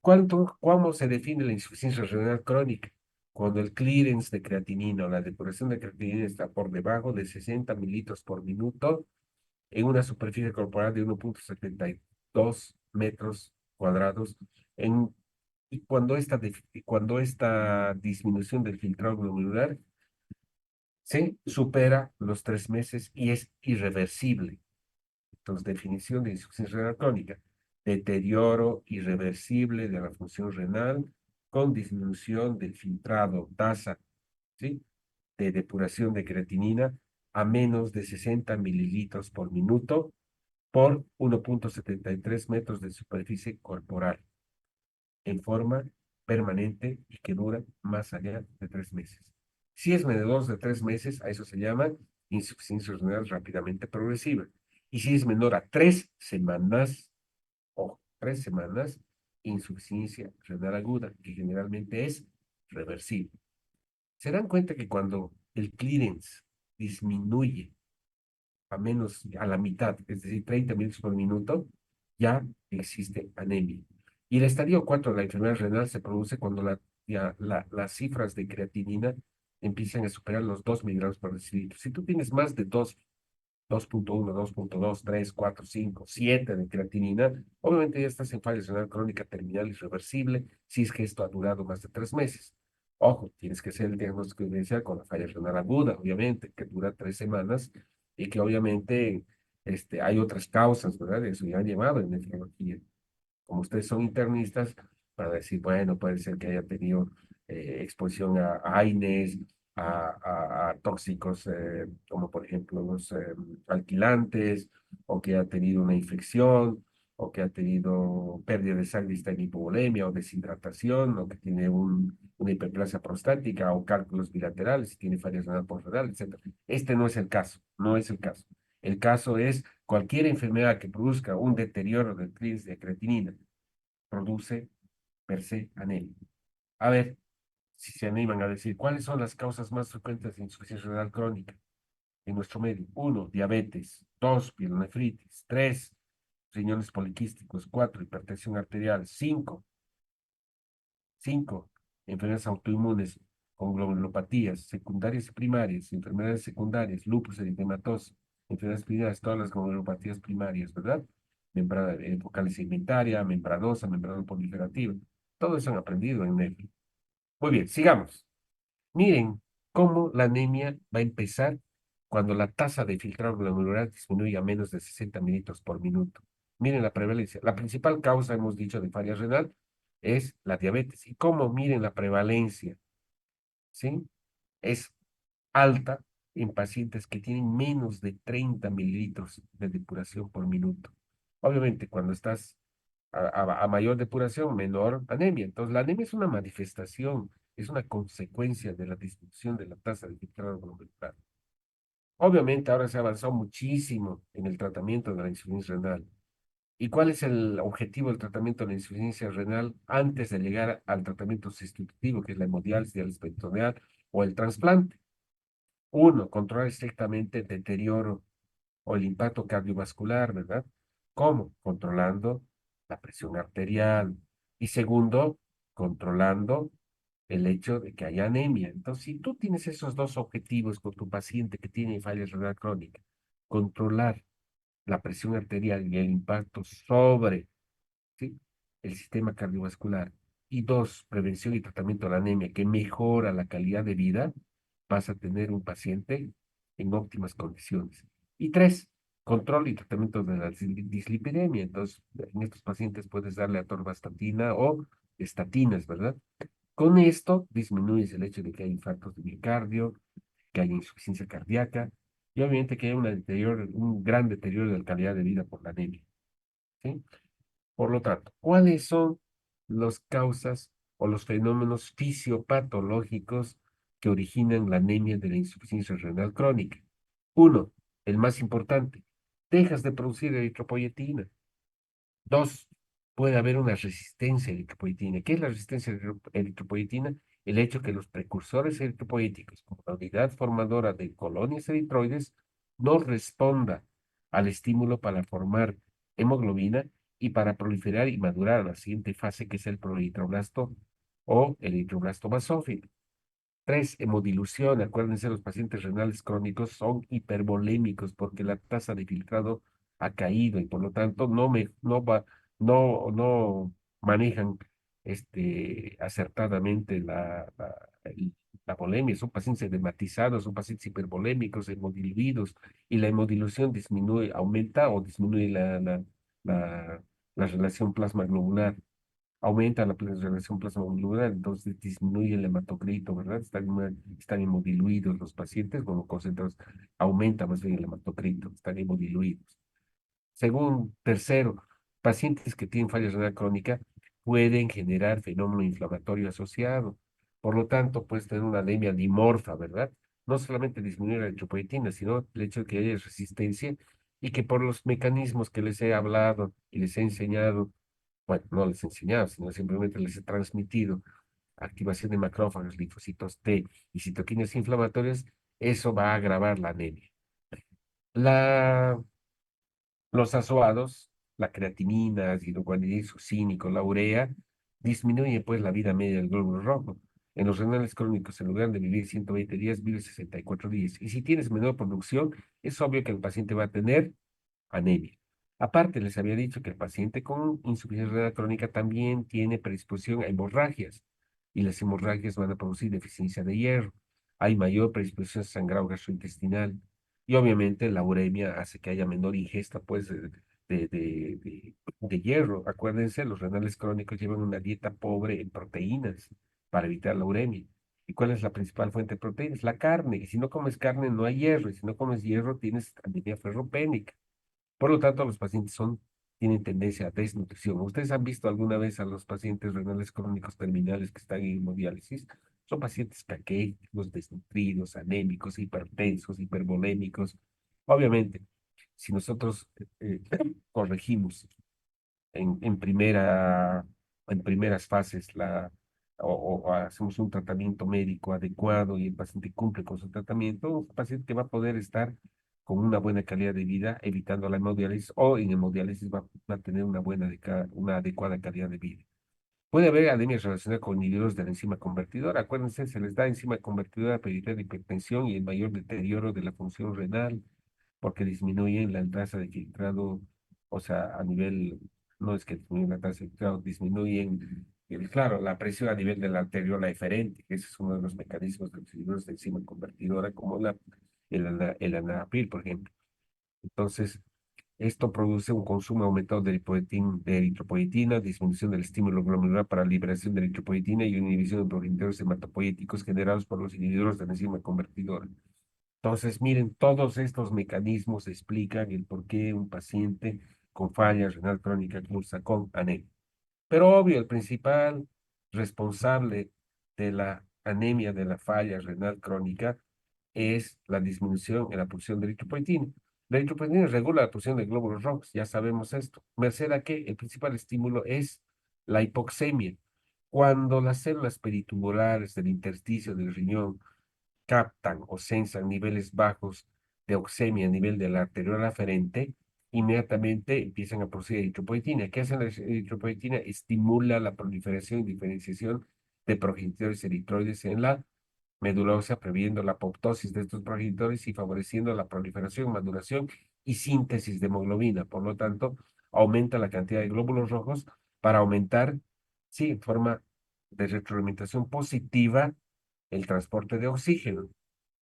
¿Cómo se define la insuficiencia renal crónica? Cuando el clearance de creatinina o la depuración de creatinina está por debajo de 60 mililitros por minuto en una superficie corporal de 1,72 metros cuadrados. Y cuando esta disminución del filtrado glomerular se supera los 3 meses y es irreversible. Entonces, definición de insuficiencia renal crónica: deterioro irreversible de la función renal con disminución del filtrado, tasa, ¿sí?, de depuración de creatinina a menos de 60 mililitros por minuto por 1,73 metros de superficie corporal en forma permanente y que dura más allá de 3 meses. Si es menor de 3 meses, a eso se llama insuficiencia renal rápidamente progresiva. Y si es menor a 3 semanas, o 3 semanas, insuficiencia renal aguda, que generalmente es reversible. Se dan cuenta que cuando el clearance disminuye a la mitad, es decir, 30 minutos por minuto, ya existe anemia. Y el estadio 4 de la enfermedad renal se produce cuando las cifras de creatinina empiezan a superar los 2 miligramos por decilitro. Si tú tienes más de 2.1, 2.2, 3, 4, 5, 7 de creatinina, obviamente ya estás en falla renal crónica terminal irreversible si es que esto ha durado más de 3 meses. Ojo, tienes que hacer el diagnóstico diferencial con la falla renal aguda, obviamente, que dura 3 semanas y que obviamente hay otras causas, ¿verdad? Eso ya han llevado en nefrología. Como ustedes son internistas, para decir, bueno, puede ser que haya tenido exposición a AINES, a tóxicos, como por ejemplo los alquilantes, o que ha tenido una infección, o que ha tenido pérdida de sangre y está en hipovolemia o deshidratación, o que tiene una hiperplasia prostática o cálculos bilaterales, y tiene falla renal postrenal, etc. Este no es el caso, no es el caso. El caso es cualquier enfermedad que produzca un deterioro del clearance de creatinina, produce per se anemia. A ver, si se animan a decir, ¿cuáles son las causas más frecuentes de insuficiencia renal crónica en nuestro medio? 1, diabetes. 2, pielonefritis. 3, riñones poliquísticos. 4, hipertensión arterial. 5, enfermedades autoinmunes con glomerulopatías secundarias y primarias, enfermedades secundarias, lupus eritematoso, enfermedades primarias, todas las glomerulopatías primarias, ¿verdad? Membrana focal segmentaria, membranosa, membrana proliferativa. Todo eso han aprendido en NEFI. Muy bien, sigamos. Miren cómo la anemia va a empezar cuando la tasa de filtrado glomerular disminuye a menos de 60 mililitros por minuto. Miren la prevalencia. La principal causa, hemos dicho, de falla renal es la diabetes. ¿Y cómo miren la prevalencia? ¿Sí? Es alta en pacientes que tienen menos de 30 mililitros de depuración por minuto. Obviamente, cuando estás a mayor depuración, menor anemia. Entonces, la anemia es una manifestación, es una consecuencia de la disminución de la tasa de filtrado glomerular. Obviamente, ahora se ha avanzado muchísimo en el tratamiento de la insuficiencia renal. ¿Y cuál es el objetivo del tratamiento de la insuficiencia renal antes de llegar al tratamiento sustitutivo, que es la hemodiálisis, diálisis peritoneal o el trasplante? Uno, controlar estrictamente el deterioro o el impacto cardiovascular, ¿verdad? ¿Cómo? Controlando la presión arterial. Y segundo, controlando el hecho de que haya anemia. Entonces, si tú tienes esos dos objetivos con tu paciente que tiene falla renal crónica, controlar la presión arterial y el impacto sobre, ¿sí?, el sistema cardiovascular, y dos, prevención y tratamiento de la anemia, que mejora la calidad de vida, vas a tener un paciente en óptimas condiciones. Y tres, control y tratamiento de la dislipidemia. Entonces, en estos pacientes puedes darle atorvastatina o estatinas, ¿verdad? Con esto disminuyes el hecho de que hay infartos de miocardio, que haya insuficiencia cardíaca y obviamente que haya un gran deterioro de la calidad de vida por la anemia, ¿sí? Por lo tanto, ¿cuáles son las causas o los fenómenos fisiopatológicos que originan la anemia de la insuficiencia renal crónica? Uno, el más importante, dejas de producir eritropoyetina. Dos, puede haber una resistencia a la eritropoyetina. ¿Qué es la resistencia a la eritropoyetina? El hecho que los precursores eritropoyéticos, como la unidad formadora de colonias eritroides, no responda al estímulo para formar hemoglobina y para proliferar y madurar a la siguiente fase, que es el proeritroblasto o el eritroblasto basófilo. Tres, hemodilución. Acuérdense, los pacientes renales crónicos son hipervolémicos porque la tasa de filtrado ha caído y por lo tanto no manejan acertadamente la volemia. Son pacientes edematizados, son pacientes hipervolémicos, hemodiluidos, y la hemodilución disminuye, aumenta o disminuye la, la relación plasma globular, aumenta la relación plasma-molecular, entonces disminuye el hematocrito, ¿verdad? Están hemodiluidos los pacientes, bueno, concentrados, aumenta más bien el hematocrito, están hemodiluidos. Según tercero, pacientes que tienen falla renal crónica pueden generar fenómeno inflamatorio asociado. Por lo tanto, puedes tener una anemia dimorfa, ¿verdad? No solamente disminuir la eritropoyetina, sino el hecho de que haya resistencia y que por los mecanismos que les he hablado y les he enseñado, bueno, no les he enseñado, sino simplemente les he transmitido activación de macrófagos, linfocitos T y citoquinas inflamatorias, eso va a agravar la anemia. La, los azoados, la creatinina, hidroguanidina, succínico, la urea, disminuyen pues la vida media del glóbulo rojo. En los renales crónicos, en lugar de vivir 120 días, vive 64 días. Y si tienes menor producción, es obvio que el paciente va a tener anemia. Aparte, les había dicho que el paciente con insuficiencia renal crónica también tiene predisposición a hemorragias y las hemorragias van a producir deficiencia de hierro. Hay mayor predisposición a sangrado gastrointestinal y obviamente la uremia hace que haya menor ingesta pues de hierro. Acuérdense, los renales crónicos llevan una dieta pobre en proteínas para evitar la uremia. ¿Y cuál es la principal fuente de proteínas? La carne. Y si no comes carne, no hay hierro. Y si no comes hierro, tienes anemia ferropénica. Por lo tanto, los pacientes tienen tendencia a desnutrición. ¿Ustedes han visto alguna vez a los pacientes renales crónicos terminales que están en hemodiálisis? Son pacientes caquéticos, desnutridos, anémicos, hipertensos, hipervolémicos. Obviamente, si nosotros corregimos en primeras fases o hacemos un tratamiento médico adecuado y el paciente cumple con su tratamiento, un paciente que va a poder estar con una buena calidad de vida, evitando la hemodiálisis, o en hemodiálisis va a tener una adecuada calidad de vida. Puede haber anemias relacionadas con inhibidores de la enzima convertidora. Acuérdense, se les da enzima convertidora para evitar la hipertensión y el mayor deterioro de la función renal, porque disminuyen la tasa de filtrado, o sea, a nivel, no es que disminuyen la tasa de filtrado, disminuyen, claro, la presión a nivel de la arteriola eferente, que ese es uno de los mecanismos de los inhibidores de enzima convertidora, como el enalapril, por ejemplo. Entonces, esto produce un consumo aumentado de eritropoyetina, disminución del estímulo glomerular para liberación de eritropoyetina y una inhibición de progenitores hematopoyéticos generados por los inhibidores de la enzima convertidora. Entonces, miren, todos estos mecanismos explican el por qué un paciente con falla renal crónica cursa con anemia. Pero obvio, el principal responsable de la anemia, de la falla renal crónica, es la disminución en la producción de eritropoyetina. La eritropoyetina regula la producción de glóbulos rojos, ya sabemos esto. Merced a que el principal estímulo es la hipoxemia. Cuando las células peritubulares del intersticio del riñón captan o sensan niveles bajos de oxemia a nivel de la arteriola aferente, inmediatamente empiezan a producir eritropoyetina. ¿Qué hace la eritropoyetina? Estimula la proliferación y diferenciación de progenitores eritroides en la médula ósea, previendo la apoptosis de estos progenitores y favoreciendo la proliferación, maduración y síntesis de hemoglobina. Por lo tanto, aumenta la cantidad de glóbulos rojos para aumentar, sí, en forma de retroalimentación positiva, el transporte de oxígeno.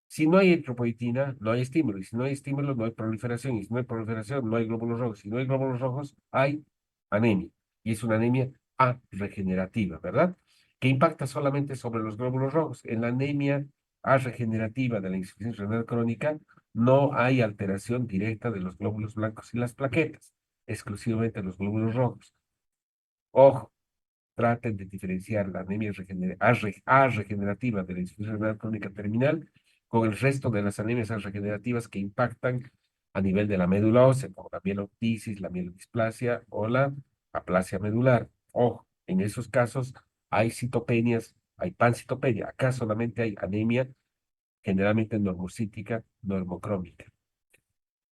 Si no hay eritropoyetina, no hay estímulo. Y si no hay estímulo, no hay proliferación. Y si no hay proliferación, no hay glóbulos rojos. Si no hay glóbulos rojos, hay anemia. Y es una anemia regenerativa, ¿verdad? Que impacta solamente sobre los glóbulos rojos. En la anemia regenerativa de la insuficiencia renal crónica, no hay alteración directa de los glóbulos blancos y las plaquetas, exclusivamente los glóbulos rojos. Ojo, traten de diferenciar la anemia regenerativa de la insuficiencia renal crónica terminal con el resto de las anemias regenerativas que impactan a nivel de la médula ósea, como la mielotisis, la mielodisplasia o la aplasia medular. Ojo, en esos casos hay citopenias, hay pancitopenia. Acá solamente hay anemia, generalmente normocítica, normocrómica.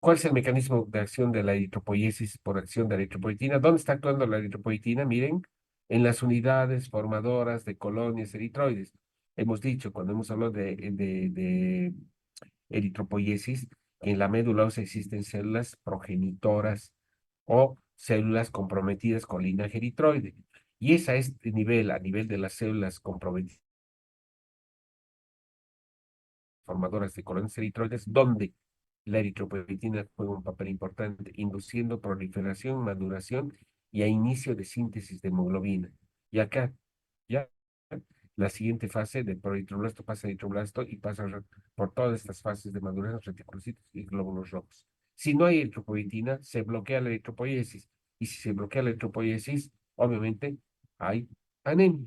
¿Cuál es el mecanismo de acción de la eritropoyesis por acción de la eritropoyetina? ¿Dónde está actuando la eritropoyetina? Miren, en las unidades formadoras de colonias eritroides. Hemos dicho, cuando hemos hablado de eritropoyesis, en la médula ósea existen células progenitoras o células comprometidas con linaje eritroide. Y es a este nivel, a nivel de las células comprometidas formadoras de colonias eritroides, donde la eritropoyetina juega un papel importante, induciendo proliferación, maduración y a inicio de síntesis de hemoglobina. Y acá, ya, la siguiente fase de proeritroblasto pasa a eritroblasto y pasa por todas estas fases de maduración, reticulocitos y glóbulos rojos. Si no hay eritropoyetina, se bloquea la eritropoyesis. Y si se bloquea la eritropoyesis, obviamente hay anemia.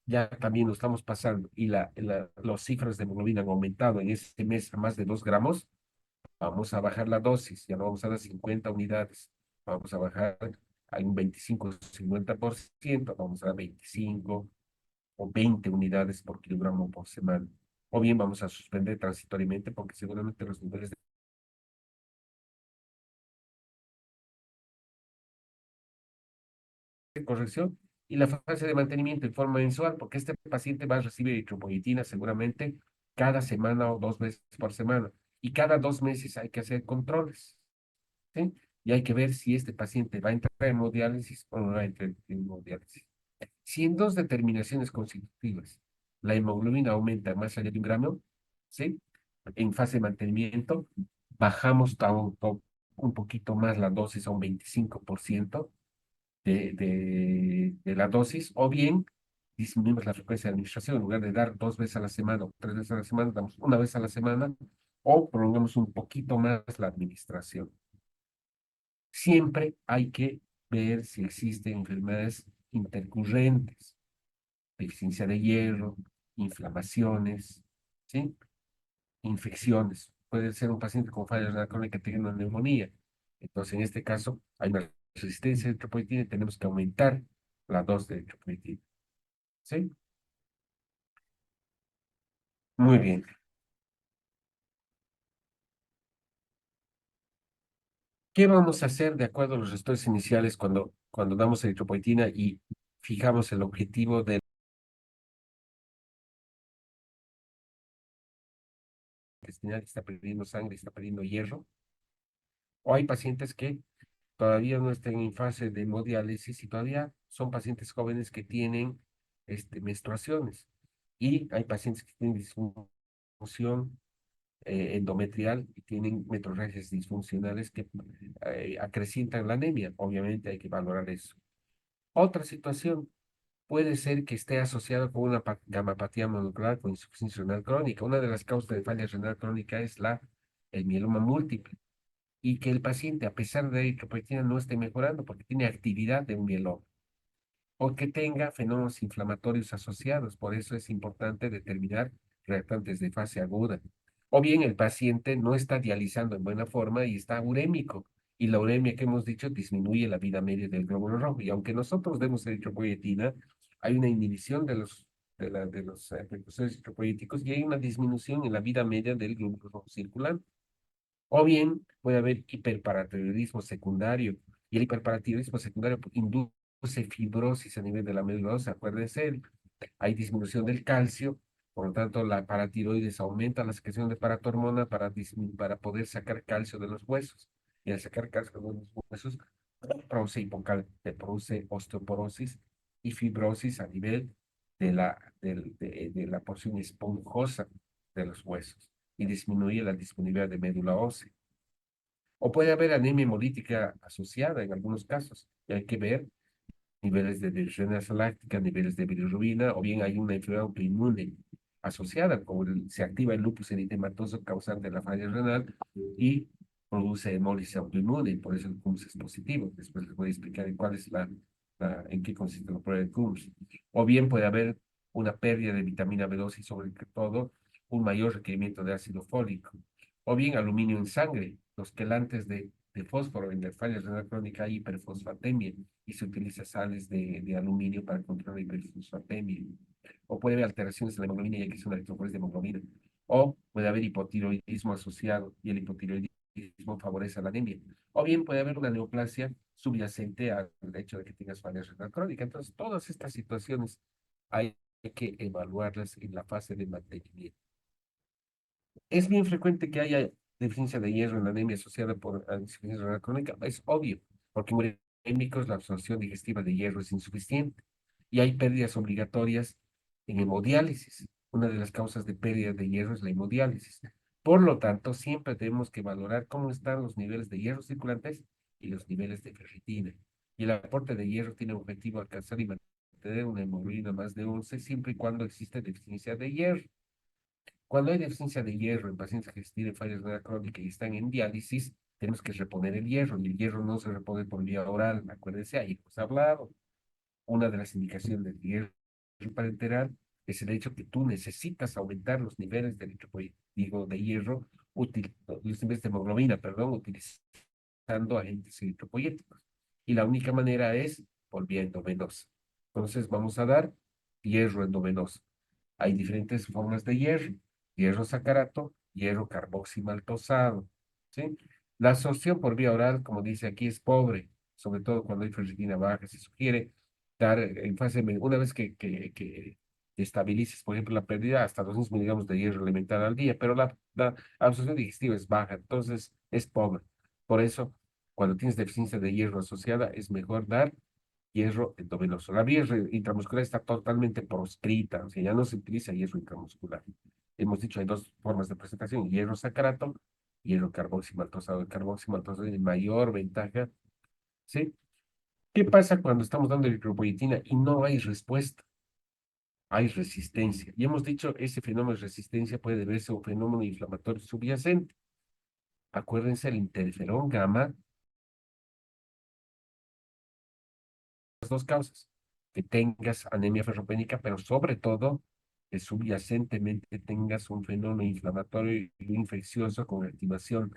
ya también lo estamos pasando y los cifras de hemoglobina han aumentado en este mes a más de 2 gramos, vamos a bajar la dosis, ya no vamos a dar 50 unidades, vamos a bajar a un 25-50%, vamos a dar 25 o 20 unidades por kilogramo por semana. O bien vamos a suspender transitoriamente porque seguramente los niveles de corrección y la fase de mantenimiento en forma mensual, porque este paciente va a recibir eritropoyetina seguramente cada semana o 2 veces por semana. Y cada 2 meses hay que hacer controles, ¿sí? Y hay que ver si este paciente va a entrar en hemodiálisis o no va a entrar en hemodiálisis. Si en 2 determinaciones consecutivas la hemoglobina aumenta más allá de 1 gramo, ¿sí? En fase de mantenimiento, bajamos un poquito más la dosis a un 25% de la dosis, o bien disminuimos la frecuencia de administración. En lugar de dar 2 veces a la semana o 3 veces a la semana, damos 1 vez a la semana o prolongamos un poquito más la administración. Siempre hay que ver si existen enfermedades intercurrentes, deficiencia de hierro, inflamaciones, ¿sí? Infecciones. Puede ser un paciente con falla renal crónica que tenga una neumonía. Entonces, en este caso, hay una resistencia de eritropoyetina y tenemos que aumentar la dosis de eritropoyetina. ¿Sí? Muy bien. ¿Qué vamos a hacer de acuerdo a los estudios iniciales cuando damos eritropoyetina y fijamos el objetivo del intestinal que está perdiendo sangre, está perdiendo hierro? O hay pacientes que todavía no están en fase de hemodiálisis y todavía son pacientes jóvenes que tienen menstruaciones. Y hay pacientes que tienen disfunción endometrial y tienen metrorragias disfuncionales que acrecientan la anemia. Obviamente hay que valorar eso. Otra situación puede ser que esté asociada con una gamapatía mononuclear con insuficiencia renal crónica. Una de las causas de falla renal crónica es el mieloma múltiple y que el paciente, a pesar de la eritropoyetina, no esté mejorando porque tiene actividad de un mieloma o que tenga fenómenos inflamatorios asociados. Por eso es importante determinar reactantes de fase aguda. O bien el paciente no está dializando en buena forma y está urémico. Y la uremia que hemos dicho disminuye la vida media del glóbulo rojo. Y aunque nosotros demos eritropoyetina, hay una inhibición de los precursores eritropoyéticos y hay una disminución en la vida media del glóbulo rojo circulante. O bien puede haber hiperparatiroidismo secundario. Y el hiperparatiroidismo secundario induce fibrosis a nivel de la médula ósea. Acuérdense, hay disminución del calcio, por lo tanto la paratiroides aumenta la secreción de paratormona para poder sacar calcio de los huesos. Y al sacar calcio de los huesos, produce osteoporosis y fibrosis a nivel de la porción esponjosa de los huesos y disminuye la disponibilidad de médula ósea. O puede haber anemia hemolítica asociada en algunos casos. Y hay que ver niveles de desrenasa láctica, niveles de bilirrubina, o bien hay una enfermedad autoinmune asociada, como se activa el lupus eritematoso causante de la falla renal y produce hemólisis autoinmune, y por eso el CUMS es positivo. Después les voy a explicar en cuál es en qué consiste la prueba de CUMS. O bien puede haber una pérdida de vitamina B2 y sobre todo un mayor requerimiento de ácido fólico. O bien aluminio en sangre, los quelantes de fósforo en la falla renal crónica hay hiperfosfatemia y se utiliza sales de aluminio para controlar la hiperfosfatemia. O puede haber alteraciones en la hemoglobina, ya que es una electroforesis de hemoglobina. O puede haber hipotiroidismo asociado y el hipotiroidismo favorece la anemia. O bien puede haber una neoplasia subyacente al hecho de que tengas falla renal crónica. Entonces, todas estas situaciones hay que evaluarlas en la fase de mantenimiento. Es bien frecuente que haya deficiencia de hierro en la anemia asociada por insuficiencia renal crónica. Es obvio, porque en urémicos la absorción digestiva de hierro es insuficiente y hay pérdidas obligatorias en hemodiálisis. Una de las causas de pérdida de hierro es la hemodiálisis. Por lo tanto, siempre tenemos que valorar cómo están los niveles de hierro circulantes y los niveles de ferritina. Y el aporte de hierro tiene objetivo alcanzar y mantener una hemoglobina más de 11 siempre y cuando existe deficiencia de hierro. Cuando hay deficiencia de hierro en pacientes que tienen falla renal crónica y están en diálisis, tenemos que reponer el hierro y el hierro no se repone por vía oral. Acuérdense, ahí hemos hablado. Una de las indicaciones del hierro parenteral es el hecho que tú necesitas aumentar los niveles de digo, de hierro, los niveles de hemoglobina, perdón, utilizando agentes eritropoyéticos. Y la única manera es por vía endovenosa. Entonces vamos a dar hierro endovenoso. Hay diferentes formas de hierro: hierro sacarato, hierro carboximaltosado, ¿sí? La absorción por vía oral, como dice aquí, es pobre, sobre todo cuando hay ferritina baja. Se sugiere dar en fase, una vez que estabilices, por ejemplo, la pérdida, hasta 200 miligramos de hierro elemental al día, pero la absorción digestiva es baja, entonces es pobre. Por eso, cuando tienes deficiencia de hierro asociada, es mejor dar hierro endovenoso. La vía intramuscular está totalmente proscrita, o sea, ya no se utiliza hierro intramuscular. Hemos dicho, hay dos formas de presentación: hierro sacarato, hierro carboximaltosado. El carboximaltosado es de mayor ventaja, ¿sí? ¿Qué pasa cuando estamos dando eritropoyetina y no hay respuesta? Hay resistencia. Y hemos dicho, ese fenómeno de resistencia puede deberse a un fenómeno inflamatorio subyacente. Acuérdense, el interferón gamma, las dos causas: que tengas anemia ferropénica, pero sobre todo que subyacentemente tengas un fenómeno inflamatorio y infeccioso con activación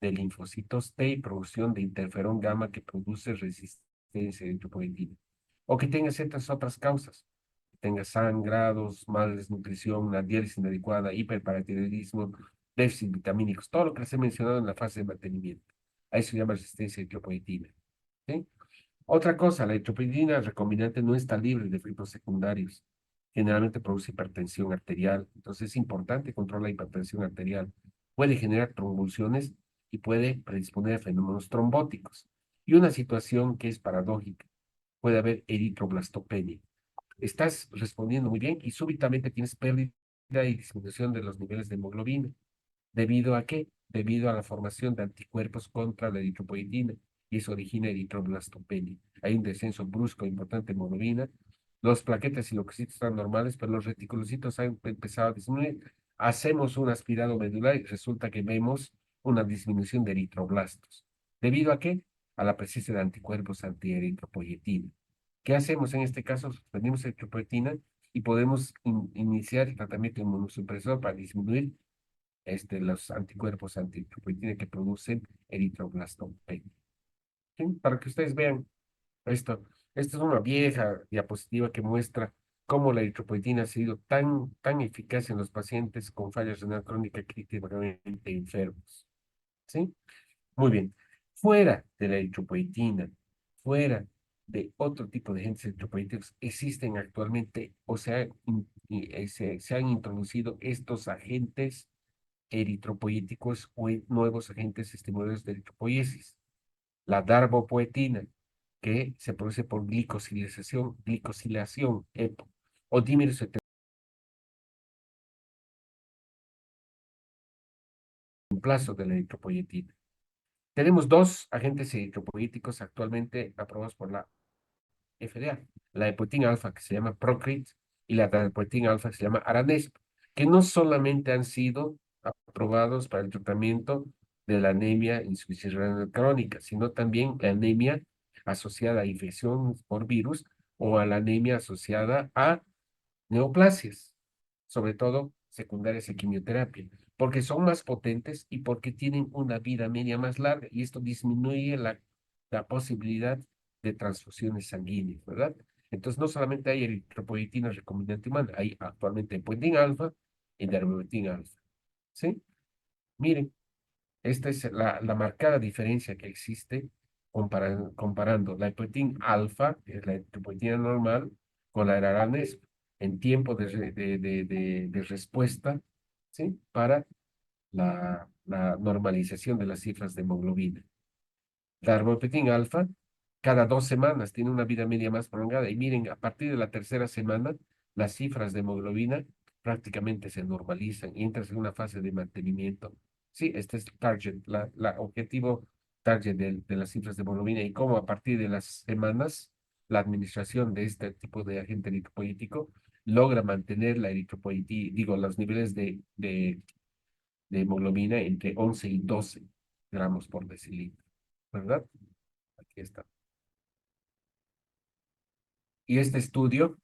de linfocitos T y producción de interferón gamma que produce resistencia eritropoyetina. O que tengas ciertas otras causas: que tengas sangrados, mala desnutrición, una diálisis inadecuada, hiperparatiroidismo, déficit vitamínicos, todo lo que les he mencionado en la fase de mantenimiento. A eso se llama resistencia eritropoyetina. ¿Sí? Otra cosa, la eritropoyetina recombinante no está libre de efectos secundarios. Generalmente produce hipertensión arterial, entonces es importante controlar la hipertensión arterial. Puede generar convulsiones y puede predisponer a fenómenos trombóticos. Y una situación que es paradójica: puede haber eritroblastopenia. Estás respondiendo muy bien y súbitamente tienes pérdida y disminución de los niveles de hemoglobina. ¿Debido a qué? Debido a la formación de anticuerpos contra la eritropoyetina, y eso origina eritroblastopenia. Hay un descenso brusco importante de hemoglobina. Los plaquetas y leucocitos están normales, pero los reticulocitos han empezado a disminuir. Hacemos un aspirado medular y resulta que vemos una disminución de eritroblastos. ¿Debido a qué? A la presencia de anticuerpos antieritropoyetina. ¿Qué hacemos en este caso? Suspendimos eritropoyetina y podemos iniciar el tratamiento inmunosupresor para disminuir los anticuerpos antieritropoyetina que producen eritroblastopenia. ¿Sí? Para que ustedes vean esto. Esta es una vieja diapositiva que muestra cómo la eritropoyetina ha sido tan eficaz en los pacientes con falla renal crónica críticamente enfermos. ¿Sí? Muy bien. Fuera de la eritropoyetina, fuera de otro tipo de agentes eritropoyéticos, existen actualmente, o sea, se han introducido estos agentes eritropoyéticos o nuevos agentes estimuladores de eritropoiesis. La darbopoetina, que se produce por glicosilación, EPO, o dímeros plazo de la eritropoyetina. Tenemos dos agentes eritropoyéticos actualmente aprobados por la FDA: la epoetina alfa, que se llama Procrit, y la darbopoetina alfa, que se llama Aranesp, que no solamente han sido aprobados para el tratamiento de la anemia insuficiencia renal crónica, sino también la anemia asociada a infección por virus o a la anemia asociada a neoplasias, sobre todo secundarias a quimioterapia, porque son más potentes y porque tienen una vida media más larga, y esto disminuye la posibilidad de transfusiones sanguíneas, ¿verdad? Entonces, no solamente hay eritropoyetina recombinante humana, hay actualmente epoetina alfa y darbepoetina alfa, ¿sí? Miren, esta es la marcada diferencia que existe comparando la epoetina alfa, que es la epoetina normal, con la Aranesp en tiempo de respuesta, ¿sí? Para la normalización de las cifras de hemoglobina. La armopetina alfa, cada 2 semanas tiene una vida media más prolongada. Y miren, a partir de la tercera semana, las cifras de hemoglobina prácticamente se normalizan y entras en una fase de mantenimiento. Sí, este es el target, la objetivo target de las cifras de hemoglobina, y cómo a partir de las semanas la administración de este tipo de agente eritropoyético logra mantener la eritropoyetina, digo, los niveles de hemoglobina entre 11 y 12 gramos por decilitro, ¿verdad? Aquí está. Y este estudio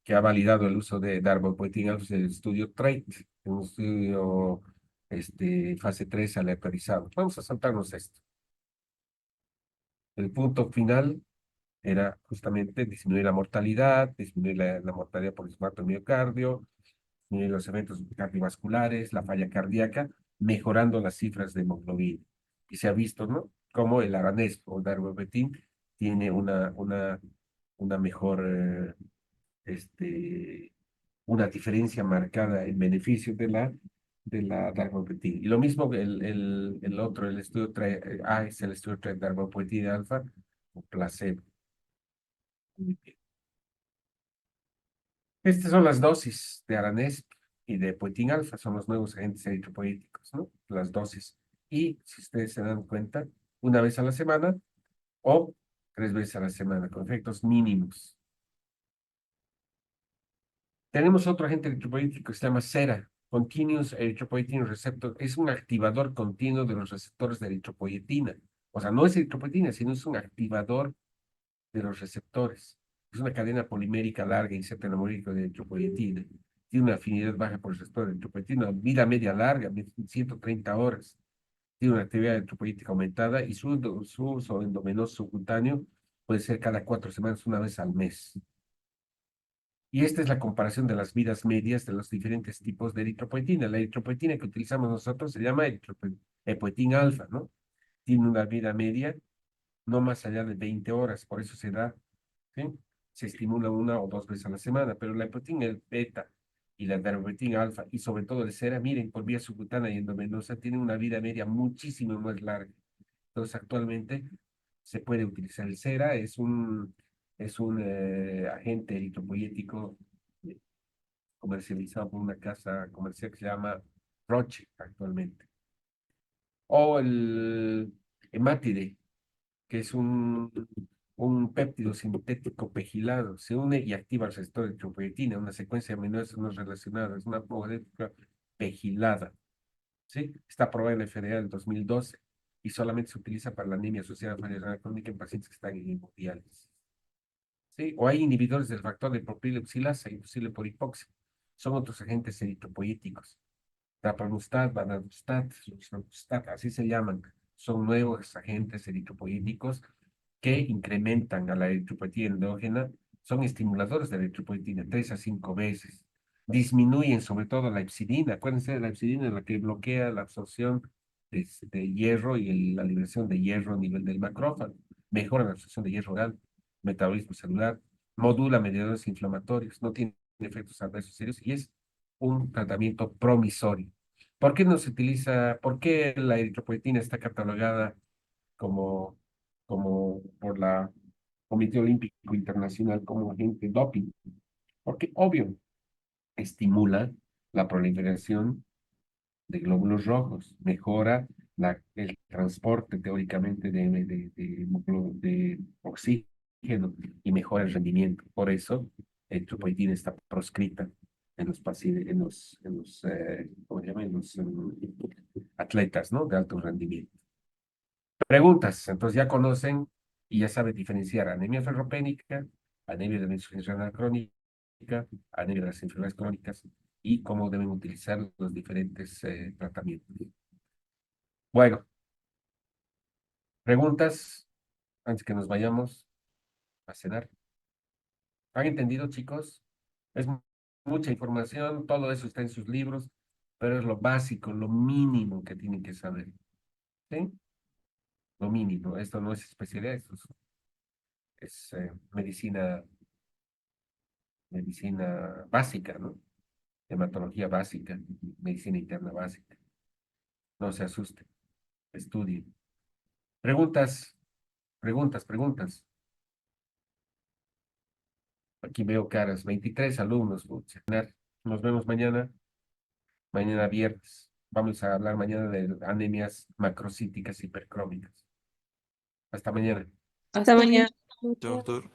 que ha validado el uso de darbepoetina alfa, es el estudio TRAIT, un estudio fase 3 aleatorizado. Vamos a saltarnos esto. El punto final era justamente disminuir la mortalidad, disminuir la mortalidad por infarto del miocardio, disminuir los eventos cardiovasculares, la falla cardíaca, mejorando las cifras de hemoglobina. Y se ha visto, ¿no? Cómo el aranés o darbepoetin tiene una mejor, una diferencia marcada en beneficio de la darbepoetina. Y lo mismo que el otro, el estudio es el estudio trae darbepoetina alfa o placebo. Muy bien. Estas son las dosis de Aranesp y de Poetin alfa, son los nuevos agentes eritropoyéticos, ¿no? Las dosis. Y si ustedes se dan cuenta, una vez a la semana o 3 veces a la semana, con efectos mínimos. Tenemos otro agente eritropoyético que se llama SERA, Continuous Erythropoietin Receptor. Es un activador continuo de los receptores de eritropoyetina. O sea, no es eritropoyetina, sino es un activador de los receptores. Es una cadena polimérica larga, inserta en el molécula de eritropoyetina. Tiene una afinidad baja por el receptor de eritropoyetina, una vida media larga, 130 horas. Tiene una actividad eritropoyética aumentada y su uso endovenoso subcutáneo puede ser cada 4 semanas, una vez al mes. Y esta es la comparación de las vidas medias de los diferentes tipos de eritropoyetina. La eritropoyetina que utilizamos nosotros se llama eritropoyetina alfa, ¿no? Tiene una vida media no más allá de 20 horas, por eso se da, ¿sí? Se estimula 1 o 2 veces a la semana, pero la proteína beta y la darbepoetina alfa, y sobre todo el sera, miren, por vía subcutánea y endovenosa, tienen una vida media muchísimo más larga. Entonces, actualmente se puede utilizar el sera, es un agente eritropoyético comercializado por una casa comercial que se llama Roche actualmente. O el hematide, que es un péptido sintético pegilado, se une y activa el receptor de eritropoyetina, una secuencia de aminoácidos no relacionados, una molécula pegilada, ¿sí? Está aprobada en la FDA en 2012 y solamente se utiliza para la anemia asociada a falla renal crónica en pacientes que están en hemodiálisis, ¿sí? O hay inhibidores del factor de propilioxilasa, imposible por hipoxia. Son otros agentes eritropoyéticos. Daprodustat, vanadustat, roxadustat, así se llaman. Son nuevos agentes eritropoyéticos que incrementan a la eritropoyetina endógena, son estimuladores de la eritropoyetina 3 a 5 veces. Disminuyen sobre todo la epsidina. Acuérdense de la epsidina, la que bloquea la absorción de hierro y la liberación de hierro a nivel del macrófago. Mejora la absorción de hierro oral, metabolismo celular, modula mediadores inflamatorios, no tiene efectos adversos serios y es un tratamiento promisorio. ¿Por qué no se utiliza, por qué la eritropoyetina está catalogada como por la Comité Olímpico Internacional como agente doping? Porque, obvio, estimula la proliferación de glóbulos rojos, mejora el transporte teóricamente de oxígeno y mejora el rendimiento. Por eso, el tropoitina está proscrita en los pacientes, ¿cómo se llama? En los atletas, ¿no? De alto rendimiento. Preguntas, entonces ya conocen y ya saben diferenciar anemia ferropénica, anemia de la insuficiencia renal crónica, anemia de las enfermedades crónicas y cómo deben utilizar los diferentes tratamientos. Bueno, preguntas antes que nos vayamos a cenar. ¿Han entendido, chicos? Es mucha información, todo eso está en sus libros, pero es lo básico, lo mínimo que tienen que saber. ¿Sí? Lo mínimo. Esto no es especialidad, esto es medicina básica, ¿no? Hematología básica, medicina interna básica. No se asusten, estudien. Preguntas, preguntas. Aquí veo caras, 23 alumnos. Pucha. Nos vemos mañana viernes. Vamos a hablar mañana de anemias macrocíticas hipercrómicas. Hasta mañana. Hasta mañana. mañana. Doctor.